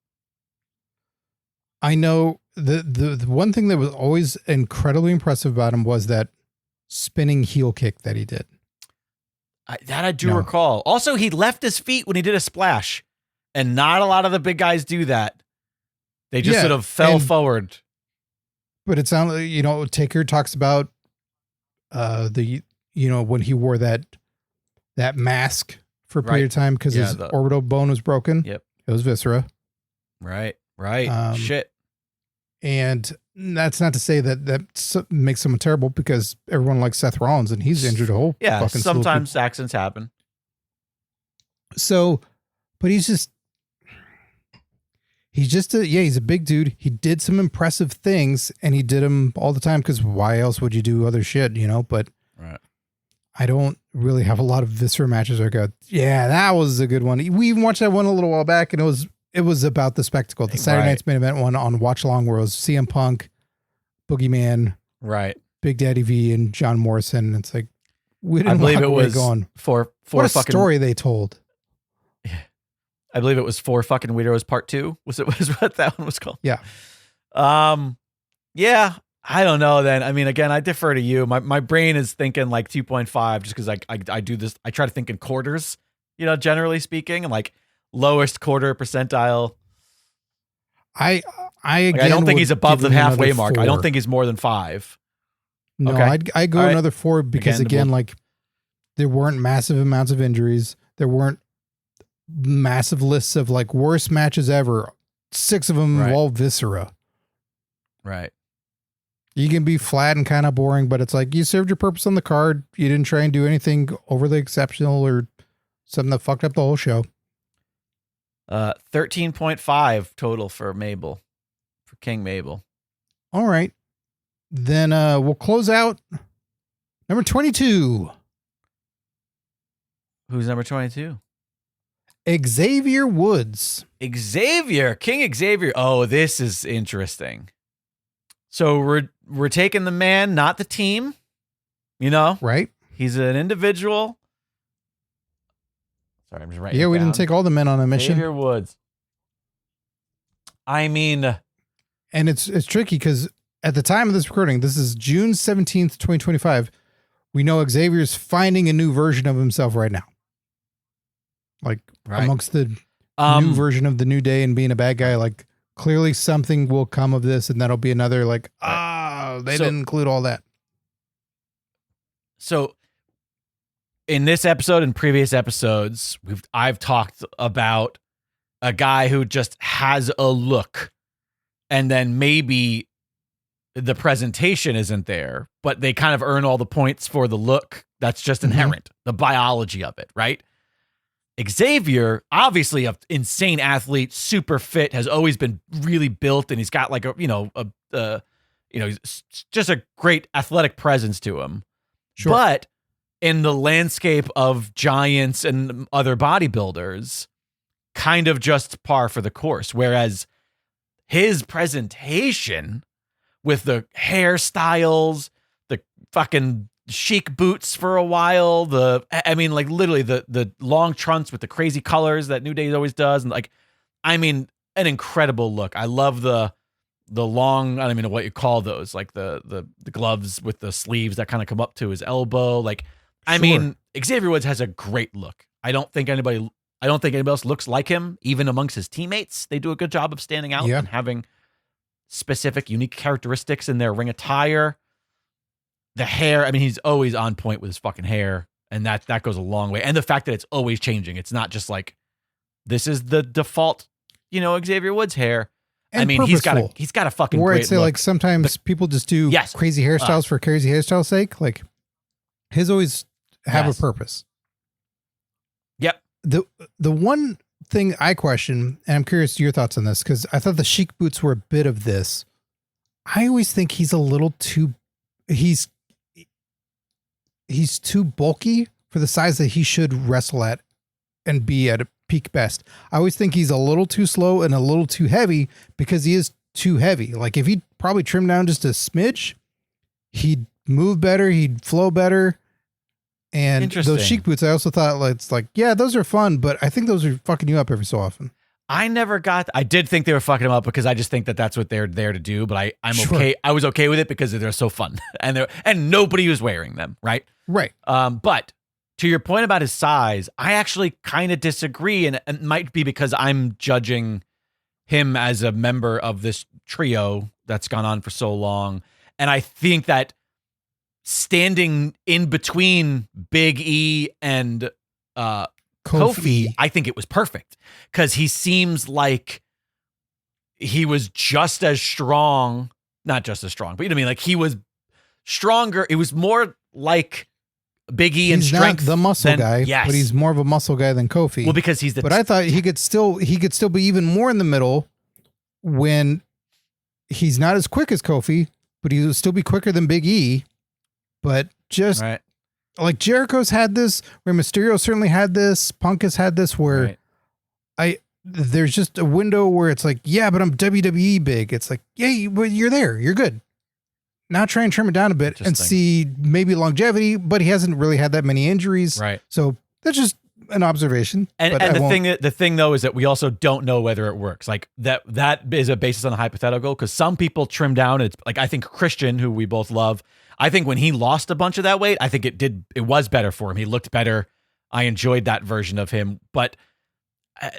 I know the one thing that was always incredibly impressive about him was that spinning heel kick that he did. I do recall. Also, he left his feet when he did a splash, and not a lot of the big guys do that. They just sort of fell forward. But it sounds like, Taker talks about when he wore that mask for a period of time because his orbital bone was broken. Yep. It was viscera. Right. Shit. And that's not to say that makes someone terrible because everyone likes Seth Rollins and he's injured a whole fucking sometimes accidents happen. So, but he's a big dude. He did some impressive things and he did them all the time because why else would you do other shit, but I don't really have a lot of viscera matches where I go, yeah, that was a good one. We even watched that one a little while back and it was about the spectacle. The Saturday Night's Main Event one on Watch Along where it was CM Punk, Boogeyman, Big Daddy V, and John Morrison. It's like, we didn't believe it was going. What a story they told. Yeah. I believe it was 4 fucking Weirdos Part 2. Was what that one was called? Yeah. Yeah. I don't know then. I mean, again, I defer to you. My brain is thinking like 2.5 just because I do this. I try to think in quarters, generally speaking, and like lowest quarter percentile. I I don't think he's above the halfway mark. 4. I don't think he's more than 5. No, Okay. I'd go another 4 because again, we'll- like there weren't massive amounts of injuries. There weren't massive lists of like worst matches ever. 6 of them all viscera. Right. You can be flat and kind of boring, but it's like you served your purpose on the card. You didn't try and do anything overly exceptional or something that fucked up the whole show. 13.5 total for Mabel, for King Mabel. All right. Then we'll close out number 22. Who's number 22? Xavier Woods. Xavier, King Xavier. Oh, this is interesting. So we're taking the man, not the team. You know, Right? he's an individual. Sorry, I'm just writing. Yeah, we it down. didn't take all the men on a mission. Xavier Woods. I mean, And it's tricky because at the time of this recording, this is June 17th, 2025. We know Xavier's finding a new version of himself right now. Like Right. amongst the new version of the New Day and being a bad guy, like clearly something will come of this and that'll be another like, they didn't include all that. So in this episode and previous episodes, I've talked about a guy who just has a look and then maybe the presentation isn't there, but they kind of earn all the points for the look. That's just inherent, the biology of it, right? Xavier, obviously an insane athlete, super fit, has always been really built, and he's got like just a great athletic presence to him. Sure. But in the landscape of giants and other bodybuilders, kind of just par for the course. Whereas his presentation with the hairstyles, the fucking chic boots for a while, literally the long trunks with the crazy colors that New Day always does, and an incredible look. I love the long, I don't even know what you call those, like the gloves with the sleeves that kind of come up to his elbow. Xavier Woods has a great look. I don't think anybody else looks like him, even amongst his teammates. They do a good job of standing out and having specific, unique characteristics in their ring attire. The hair, he's always on point with his fucking hair, and that goes a long way. And the fact that it's always changing. It's not just like, this is the default, Xavier Woods hair. And he's got a fucking Or great I'd say look. like sometimes people just do crazy hairstyles for crazy hairstyle's sake. Like his always have a purpose. Yep. The one thing I question, and I'm curious your thoughts on this, because I thought the chic boots were a bit of this. I always think he's a little too, he's too bulky for the size that he should wrestle at and be at a peak best. I always think he's a little too slow and a little too heavy because he is too heavy. Like if he'd probably trim down just a smidge, he'd move better, he'd flow better. And those chic boots, I also thought those are fun, but I think those are fucking you up every so often. I did think they were fucking him up because I just think that that's what they're there to do, but I'm okay. I was okay with it because they're so fun and nobody was wearing them. Right. Right. But to your point about his size, I actually kind of disagree. And it might be because I'm judging him as a member of this trio that's gone on for so long. And I think that standing in between Big E and Kofi, I think it was perfect because he seems like he was just as strong, not just as strong, but you know what I mean? Like he was stronger. It was more like Big E in strength. He's not the muscle guy, but he's more of a muscle guy than Kofi. Well, because he's but I thought he could still be even more in the middle when he's not as quick as Kofi, but he would still be quicker than Big E. But just like Jericho's had this, where Mysterio certainly had this, Punk has had this, where there's just a window where it's like, yeah, but I'm WWE big. It's like, yeah, but you're there, you're good. Now try and trim it down a bit and see maybe longevity, but he hasn't really had that many injuries. Right. So that's just an observation. And the thing though is that we also don't know whether it works. Like that is a basis on a hypothetical because some people trim down. It's like I think Christian, who we both love. I think when he lost a bunch of that weight, I think it was better for him. He looked better. I enjoyed that version of him. But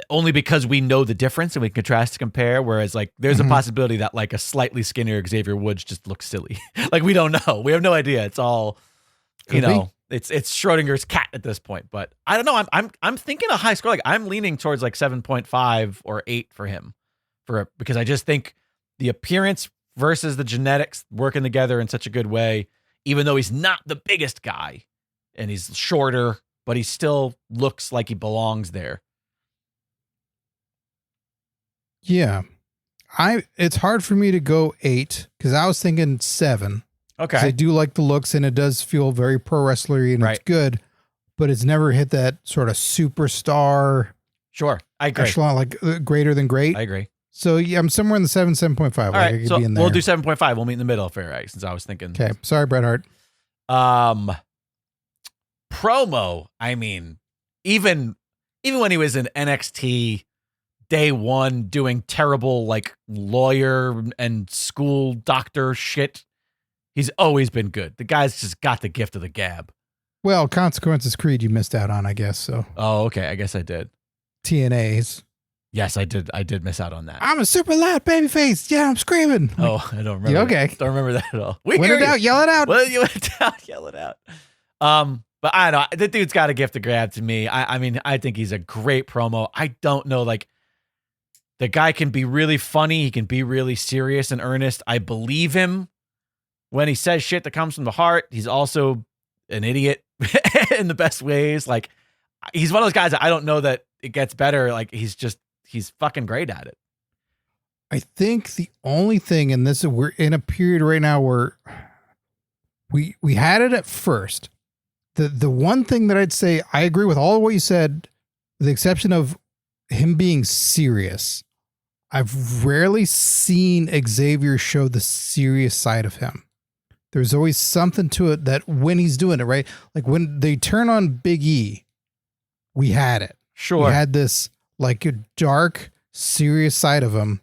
only because we know the difference and we contrast to compare. Whereas like there's a possibility that like a slightly skinnier Xavier Woods just looks silly. Like we don't know. We have no idea. It's all, you know, it's Schrodinger's cat at this point. But I don't know. I'm thinking a high score. Like I'm leaning towards like 7.5 or 8 for him, because I just think the appearance versus the genetics working together in such a good way. Even though he's not the biggest guy and he's shorter, but he still looks like he belongs there. Yeah. It's hard for me to go 8 because I was thinking 7. Okay. I do like the looks and it does feel very pro wrestlery and it's good, but it's never hit that sort of superstar. Sure. I agree. Echelon, like greater than great. I agree. So yeah, I'm somewhere in the 7.5. All right, so we'll do 7.5. We'll meet in the middle, fair right? Since I was thinking. Okay, sorry, Bret Hart. Promo. I mean, even when he was in NXT day one, doing terrible like lawyer and school doctor shit, he's always been good. The guy's just got the gift of the gab. Well, Consequences Creed, you missed out on, I guess. So. Oh, okay. I guess I did. TNA's. Yes, I did. I did miss out on that. I'm a super loud baby face. Yeah, I'm screaming. Oh, I don't remember. Yeah, okay. That. Don't remember that at all. When in doubt, yell it out. Well, you went out, yell it out. But I don't know. The dude's got a gift of grab to me. I mean, I think he's a great promo. I don't know, like, the guy can be really funny. He can be really serious and earnest. I believe him when he says shit that comes from the heart. He's also an idiot in the best ways. Like, he's one of those guys that I don't know that it gets better. Like, he's fucking great at it. I think the only thing in this, we're in a period right now where we had it at first. The one thing that I'd say, I agree with all of what you said, with the exception of him being serious. I've rarely seen Xavier show the serious side of him. There's always something to it that when he's doing it, right? Like when they turn on Big E, we had it. Sure. We had this like a dark, serious side of him.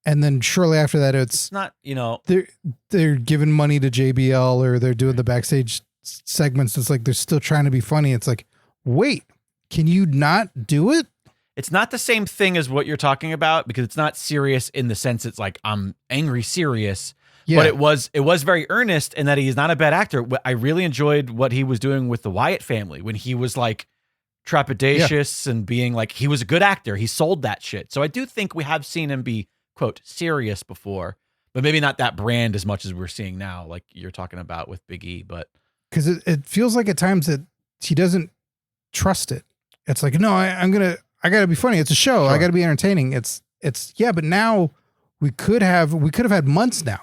And then shortly after that, it's not, you know, they're giving money to JBL or they're doing the backstage segments. It's like, they're still trying to be funny. It's like, wait, can you not do it? It's not the same thing as what you're talking about because it's not serious in the sense it's like I'm angry serious. Yeah. But it was very earnest in that he's not a bad actor. I really enjoyed what he was doing with the Wyatt family when he was like trepidatious and being like, he was a good actor. He sold that shit. So I do think we have seen him be, quote, serious before, but maybe not that brand as much as we're seeing now, like you're talking about with Big E. But because it feels like at times that he doesn't trust it. It's like, no, I got to be funny. It's a show. Sure. I got to be entertaining. It's yeah, but now we could have had months now.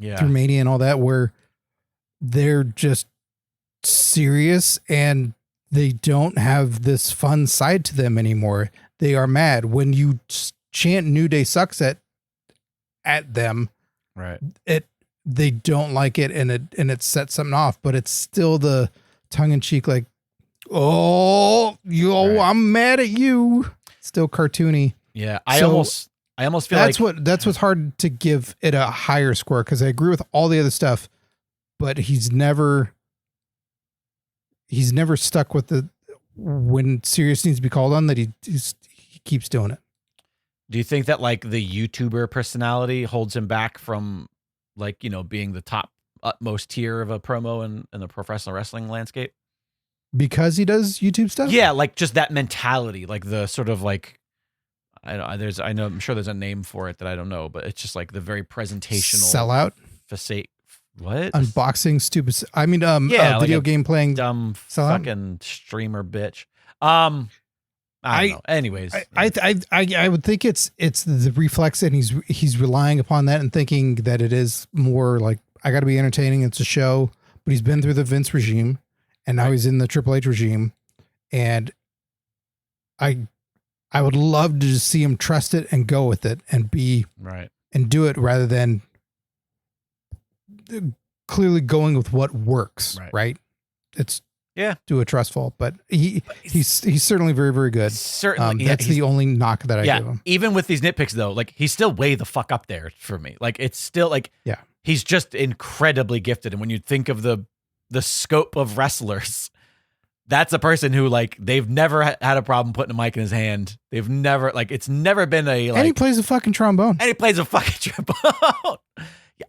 Yeah. Through Mania and all that, where they're just serious and they don't have this fun side to them anymore. They are mad when you chant New Day sucks at them. Right. They don't like it and it sets something off, but it's still the tongue in cheek, like, oh, right. I'm mad at you. Still cartoony. Yeah. I almost feel that's what's hard to give it a higher score. Cause I agree with all the other stuff, but he's never stuck with when serious needs to be called on, that he keeps doing it. Do you think that like the YouTuber personality holds him back from like, you know, being the top utmost tier of a promo in the professional wrestling landscape? Because he does YouTube stuff? Yeah. Like just that mentality, like the sort of like, I'm sure there's a name for it that I don't know, but it's just like the very presentational sellout. What? Unboxing stupid. I mean, like video game playing dumb sellout? Fucking streamer bitch. I don't know. Anyways, I would think it's the reflex, and he's relying upon that and thinking that it is more like, I got to be entertaining. It's a show, but he's been through the Vince regime, and now he's in the Triple H regime, and I would love to just see him trust it and go with it and be right and do it rather than clearly going with what works. Right. It's do a trustful, but he's certainly very, very good. Certainly. That's the only knock that I give him. Even with these nitpicks though, like he's still way the fuck up there for me. Like it's still like, he's just incredibly gifted. And when you think of the scope of wrestlers that's a person who like they've never had a problem putting a mic in his hand. They've never like it's never been a like. And he plays a fucking trombone. And he plays a fucking trombone.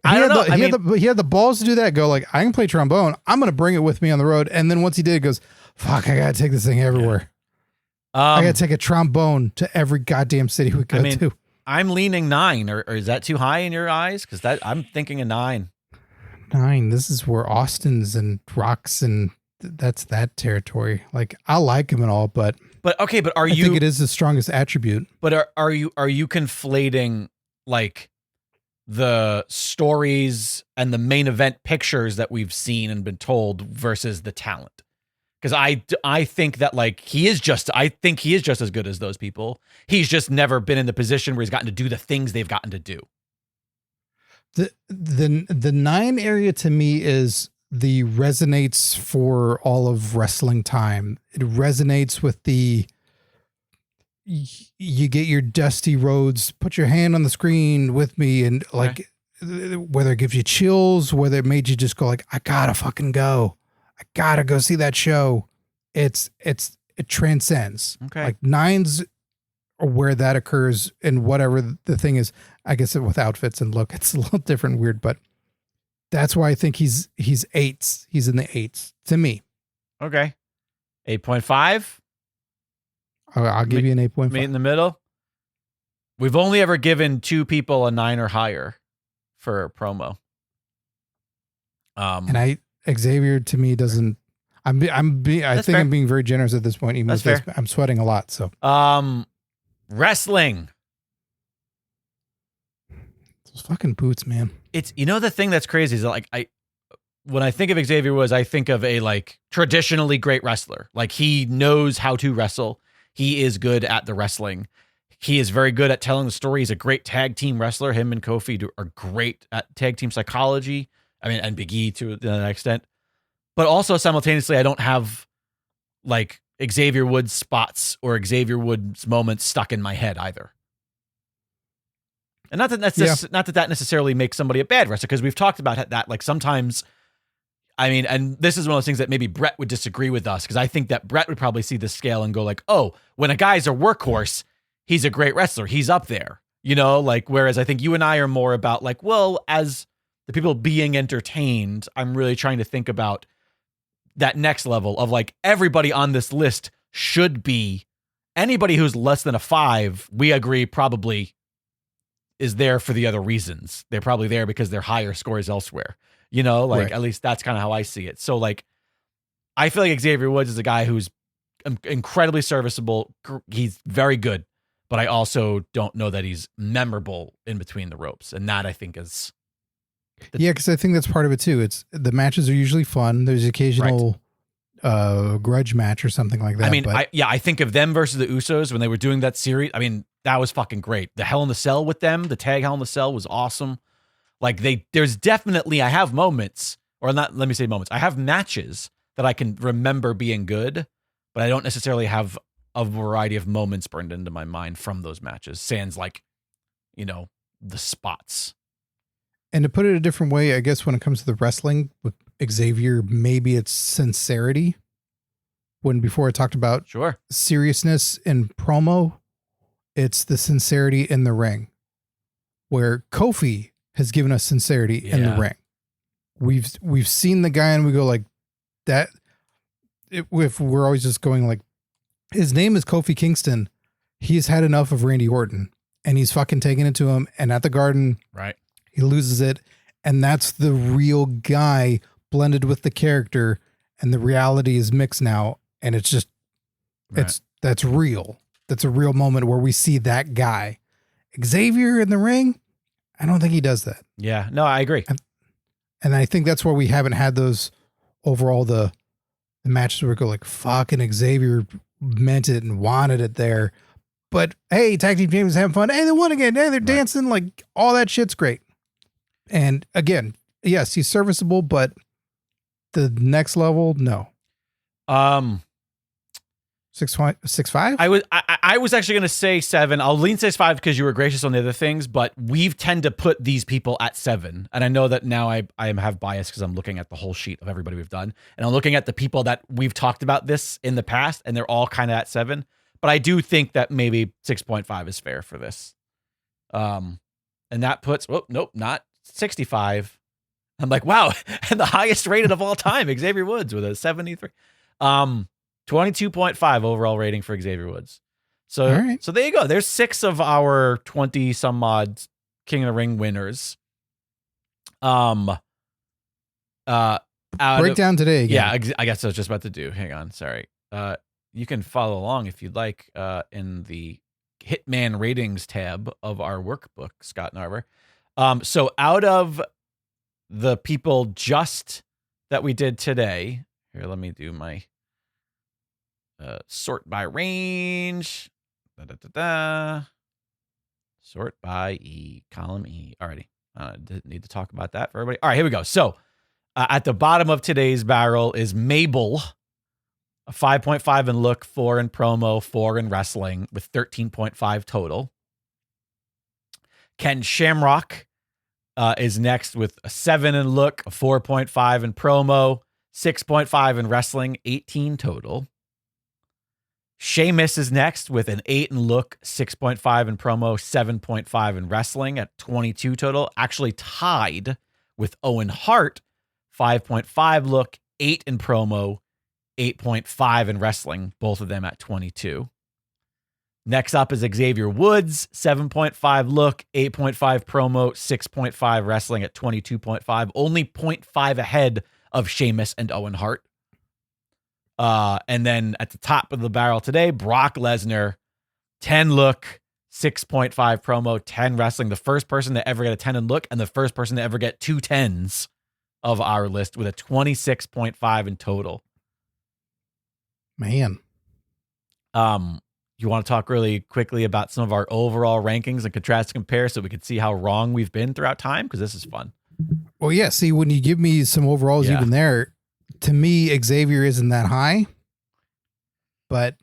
I don't know. He had the balls to do that. Go like, I can play trombone. I'm gonna bring it with me on the road. And then once he did, he goes, "Fuck, I gotta take this thing everywhere. I gotta take a trombone to every goddamn city we go to." I'm leaning 9, or is that too high in your eyes? Because that I'm thinking a 9. 9. This is where Austin's and Rocks and that's that territory. Like I like him and all, but okay, but I think it is the strongest attribute. But are you conflating like the stories and the main event pictures that we've seen and been told versus the talent? Because I think that like he is just as good as those people. He's just never been in the position where he's gotten to do the things they've gotten to do. The 9 area to me is the resonates for all of wrestling time. It resonates with the you get your Dusty Rhodes, put your hand on the screen with me, and like whether it gives you chills, whether it made you just go like, I gotta fucking go. I gotta go see that show. It transcends. Okay. Like 9s are where that occurs, and whatever the thing is, I guess with outfits and look, it's a little different, weird, but that's why I think he's 8s. He's in the 8s to me. Okay. 8.5. I'll give you an 8.5. Meet in the middle. We've only ever given 2 people a 9 or higher for a promo. And Xavier to me doesn't. I think fair. I'm being very generous at this point. Even That's with fair. I'm sweating a lot. So wrestling. Those fucking boots, man. It's the thing that's crazy is that, like when I think of Xavier Woods, I think of a like traditionally great wrestler. Like he knows how to wrestle. He is good at the wrestling. He is very good at telling the story. He's a great tag team wrestler. Him and Kofi are great at tag team psychology. I mean, and Big E to an extent. But also simultaneously, I don't have like Xavier Woods spots or Xavier Woods moments stuck in my head either. And not that that necessarily makes somebody a bad wrestler, because we've talked about that. Like sometimes, I mean, and this is one of those things that maybe Brett would disagree with us, because I think that Brett would probably see the scale and go like, oh, when a guy's a workhorse, he's a great wrestler. He's up there, like, whereas I think you and I are more about like, well, as the people being entertained, I'm really trying to think about that next level of like everybody on this list should be anybody who's less than a 5. We agree probably is there for the other reasons. They're probably there because they're higher scores elsewhere, right. At least that's kind of how I see it. So like, I feel like Xavier Woods is a guy who's incredibly serviceable. He's very good, but I also don't know that he's memorable in between the ropes. And that I think is. Because I think that's part of it too. It's the matches are usually fun. There's occasional grudge match or something like that. I mean, I think of them versus the Usos when they were doing that series. I mean, that was fucking great. The Hell in the Cell with them, the tag Hell in the Cell was awesome. Like there's definitely, I have moments, or not, let me say moments. I have matches that I can remember being good, but I don't necessarily have a variety of moments burned into my mind from those matches. Sans like, the spots. And to put it a different way, I guess when it comes to the wrestling with Xavier, maybe it's sincerity. When before I talked about seriousness in promo, it's the sincerity in the ring. Where Kofi has given us sincerity in the ring. We've seen the guy and we go like that. If we're always just going like, his name is Kofi Kingston. He's had enough of Randy Orton and he's fucking taking it to him. And at the Garden, right, he loses it. And that's the real guy blended with the character. And the reality is mixed now. And it's just, that's real. That's a real moment where we see that guy. Xavier in the ring, I don't think he does that. Yeah, no, I agree. And I think that's why we haven't had those overall, the matches where we go like, fucking Xavier meant it and wanted it there. But hey, tag team champions having fun. Hey, they won again. Hey, they're dancing. Like all that shit's great. And again, yes, he's serviceable, but the next level, no. 6'5"? I was actually going to say 7. I'll lean 6'5" because you were gracious on the other things, but we've tend to put these people at 7. And I know that now I have bias because I'm looking at the whole sheet of everybody we've done. And I'm looking at the people that we've talked about this in the past, and they're all kind of at 7. But I do think that maybe 6.5 is fair for this. And that puts, not 65. I'm like, wow. And the highest rated of all time, Xavier Woods with a 73. 22.5 overall rating for Xavier Woods. So, right. So there you go. There's 6 of our 20 some odd King of the Ring winners. Breakdown today again. Yeah, I guess I was just about to do. Hang on, sorry. You can follow along if you'd like in the Hitman Ratings tab of our workbook, Scott Narver. So out of the people just that we did today, here, let me do my sort by range. Sort by E, column E. Alrighty. Didn't need to talk about that for everybody. All right, here we go. So at the bottom of today's barrel is Mabel, a 5.5 in look, 4 in promo, 4 in wrestling, with 13.5 total. Ken Shamrock is next with a 7 in look, a 4.5 in promo, 6.5 in wrestling, 18 total. Sheamus is next with an 8 in look, 6.5 in promo, 7.5 in wrestling at 22 total. Actually tied with Owen Hart, 5.5 look, 8 in promo, 8.5 in wrestling, both of them at 22. Next up is Xavier Woods, 7.5 look, 8.5 promo, 6.5 wrestling at 22.5, only 0.5 ahead of Sheamus and Owen Hart. And then at the top of the barrel today, Brock Lesnar, 10 look, 6.5 promo, 10 wrestling. The first person to ever get a 10 in look and the first person to ever get 2 10s of our list with a 26.5 in total. Man. You want to talk really quickly about some of our overall rankings and contrast and compare so we can see how wrong we've been throughout time? Because this is fun. Well, yeah. See, when you give me some overalls, even there, to me, Xavier isn't that high. But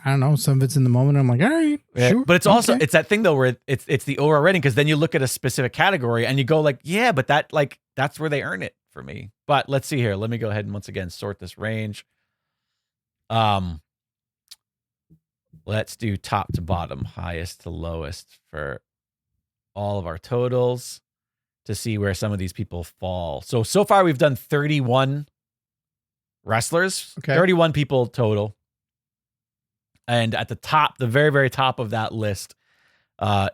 I don't know. Some of it's in the moment. I'm like, all right, sure. But it's also, it's that thing though, where it's the overall rating. Cause then you look at a specific category and you go like, yeah, but that's where they earn it for me. But let's see here. Let me go ahead and once again, sort this range. Let's do top to bottom, highest to lowest for all of our totals to see where some of these people fall. So far we've done 31 wrestlers, 31 people total. And at the top, the very, very top of that list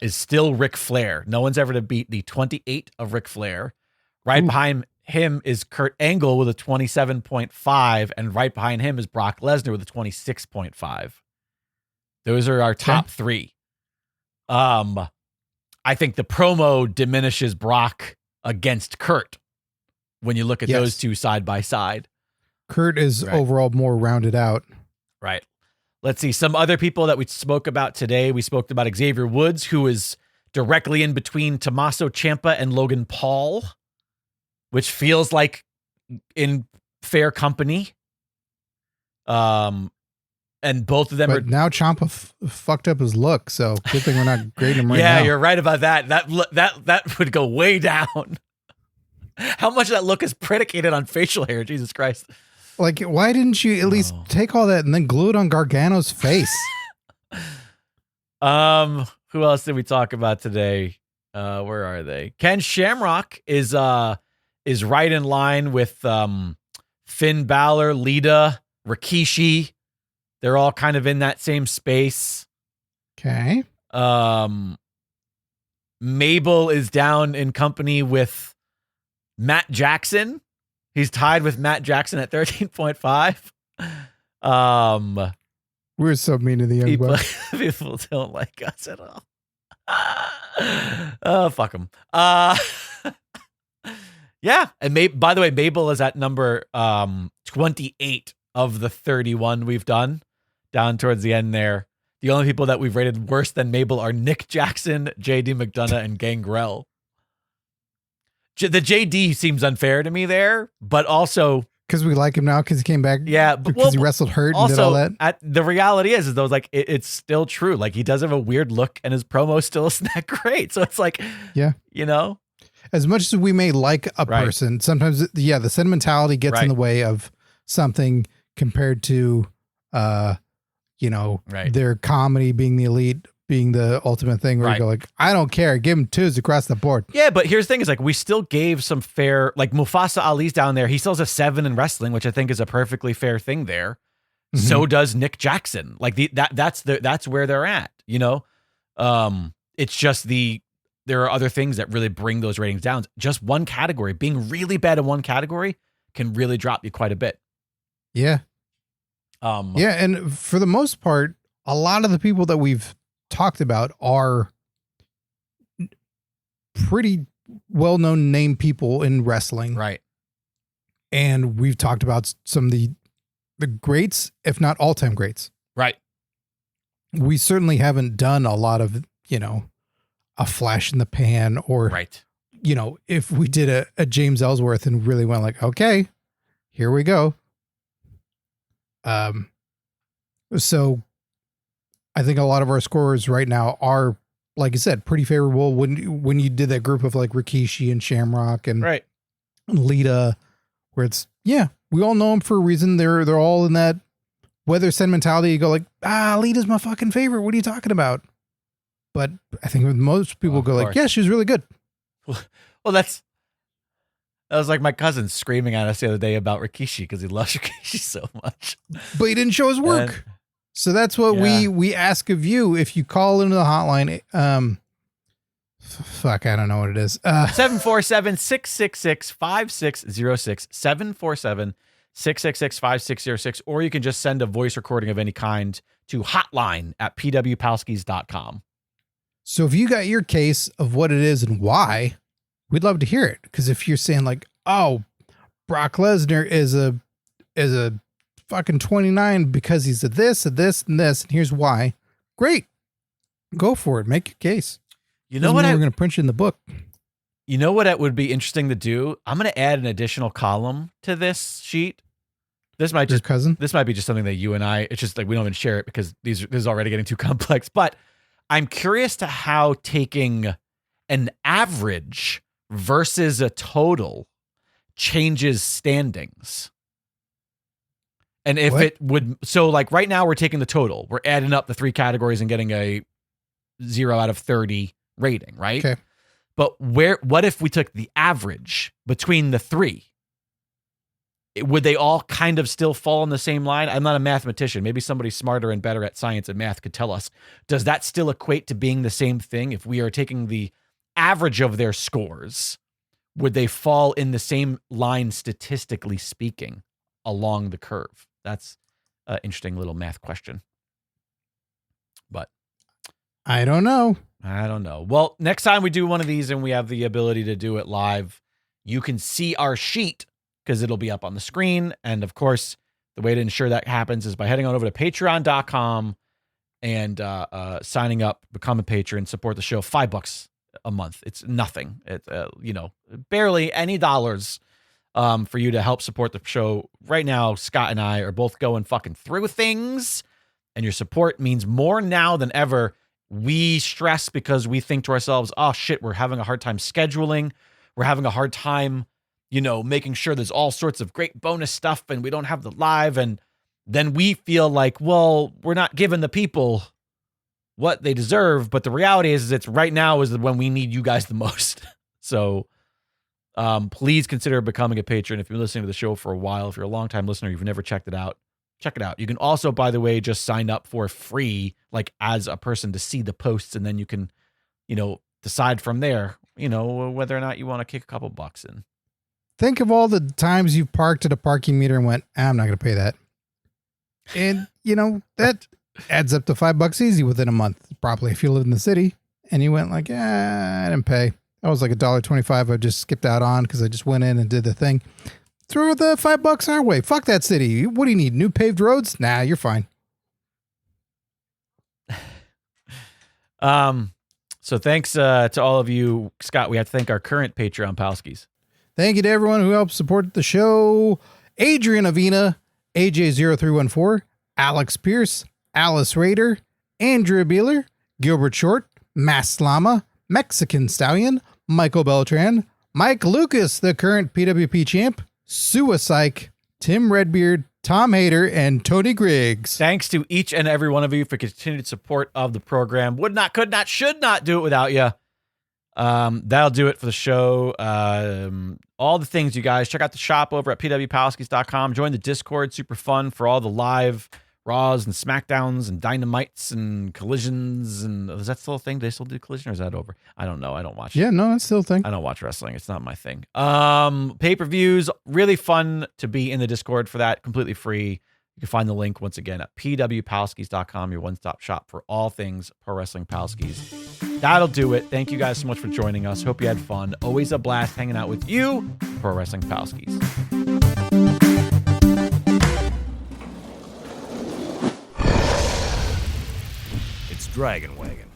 is still Ric Flair. No one's ever to beat the 28 of Ric Flair. Right behind him is Kurt Angle with a 27.5, and right behind him is Brock Lesnar with a 26.5. Those are our top 3. I think the promo diminishes Brock against Kurt when you look at those two side by side. Kurt is overall more rounded out. Right. Let's see. Some other people that we spoke about today. We spoke about Xavier Woods, who is directly in between Tommaso Ciampa and Logan Paul, which feels like in fair company. And both of them are now. Ciampa fucked up his look, so good thing we're not grading him right now. Yeah, you're right about that. That would go way down. How much of that look is predicated on facial hair? Jesus Christ! Like, why didn't you at least take all that and then glue it on Gargano's face? Who else did we talk about today? Where are they? Ken Shamrock is right in line with Finn Balor, Lita, Rikishi. They're all kind of in that same space. Okay. Mabel is down in company with Matt Jackson. He's tied with Matt Jackson at 13.5. We're so mean to the young bucks. People don't like us at all. Oh, fuck them. Yeah. And by the way, Mabel is at number 28 of the 31 we've done. Down towards the end there. The only people that we've rated worse than Mabel are Nick Jackson, JD McDonough, and Gangrel. The JD seems unfair to me there, but also Because we like him now because he came back. Yeah, because he wrestled hurt and did all that. The reality is though, like it's still true. Like he does have a weird look, and his promo still isn't that great. So it's like, yeah, as much as we may like a person, sometimes the sentimentality gets in the way of something compared to, their comedy being the elite. Being the ultimate thing where you go like, I don't care, give him 2s across the board. Yeah, but here's the thing is like, we still gave some fair, like Mufasa Ali's down there. He still has a 7 in wrestling, which I think is a perfectly fair thing there. Mm-hmm. So does Nick Jackson. Like that's where they're at, it's just there are other things that really bring those ratings down. Just one category, being really bad in one category can really drop you quite a bit. Yeah. And for the most part, a lot of the people that we've talked about are pretty well-known name people in wrestling. Right. And we've talked about some of the greats, if not all-time greats. Right. We certainly haven't done a lot of, a flash in the pan or, if we did a James Ellsworth and really went like, okay, here we go. So I think a lot of our scores right now are, like I said, pretty favorable. When you did that group of like Rikishi and Shamrock and Lita, where it's we all know them for a reason. They're all in that weather sentimentality. You go like, Lita's my fucking favorite. What are you talking about? But I think most people go like, yeah, she was really good. Well, that was like my cousin screaming at us the other day about Rikishi because he loves Rikishi so much, but he didn't show his work. So that's what we ask of you. If you call into the hotline, I don't know what it is. 747-666-5606, 747-666-5606, or you can just send a voice recording of any kind to hotline@pwpalskis.com. So if you got your case of what it is and why, we'd love to hear it. Because if you're saying like, oh, Brock Lesnar is a fucking 29 because he's a this, and here's why. Great. Go for it. Make your case. You know what? We're going to print you in the book. You know what it would be interesting to do? I'm going to add an additional column to this sheet. This might be just something that you and I, it's just like, we don't even share it because this is already getting too complex, but I'm curious to how taking an average versus a total changes standings. And if it would, so like right now we're taking the total, we're adding up the 3 categories and getting a 0 out of 30 rating, right? Okay. But what if we took the average between the 3? Would they all kind of still fall in the same line? I'm not a mathematician. Maybe somebody smarter and better at science and math could tell us. Does that still equate to being the same thing? If we are taking the average of their scores, would they fall in the same line statistically speaking along the curve? That's an interesting little math question. But I don't know. Well, next time we do one of these and we have the ability to do it live, you can see our sheet because it'll be up on the screen. And of course, the way to ensure that happens is by heading on over to patreon.com and signing up, become a patron, support the show. $5 a month. It's nothing. It's, barely any dollars for you to help support the show. Right now, Scott and I are both going fucking through things, and your support means more now than ever. We stress because we think to ourselves, oh shit, we're having a hard time scheduling. We're having a hard time, making sure there's all sorts of great bonus stuff and we don't have the live. And then we feel like, well, we're not giving the people what they deserve. But the reality is it's right now is when we need you guys the most. So please consider becoming a patron. If you've been listening to the show for a while, if you're a longtime listener, you've never checked it out, check it out. You can also, by the way, just sign up for free, like as a person to see the posts. And then you can, decide from there, whether or not you want to kick a couple bucks in. Think of all the times you've parked at a parking meter and went, I'm not going to pay that. And, that adds up to $5 easy within a month, probably if you live in the city. And you went like, I didn't pay. That was like $1.25 I just skipped out on because I just went in and did the thing. Throw the $5 our way. Fuck that city. What do you need? New paved roads? Nah, you're fine. So thanks to all of you. Scott, we have to thank our current Patreon Palskis. Thank you to everyone who helps support the show. Adrian Avina, AJ0314, Alex Pierce, Alice Rader, Andrea Beeler, Gilbert Short, Mass Llama, Mexican Stallion, Michael Beltran, Mike Lucas, the current PWP champ, Suicide, Tim Redbeard, Tom Hader, and Tony Griggs. Thanks to each and every one of you for continued support of the program. Would not, could not, should not do it without you. That'll do it for the show. All the things, you guys. Check out the shop over at pwpalskis.com. Join the Discord. Super fun for all the live Raws and Smackdowns and Dynamites and Collisions. And is that still a thing? Do they still do Collision, or is that over? I don't know. I don't watch. Yeah, no, it's still a thing. I don't watch wrestling. It's not my thing. Pay-per-views. Really fun to be in the Discord for that. Completely free. You can find the link once again at pwpalskis.com, your one-stop shop for all things Pro Wrestling Palskis. That'll do it. Thank you guys so much for joining us. Hope you had fun. Always a blast hanging out with you, Pro Wrestling Palskis. It's Dragon Wagon.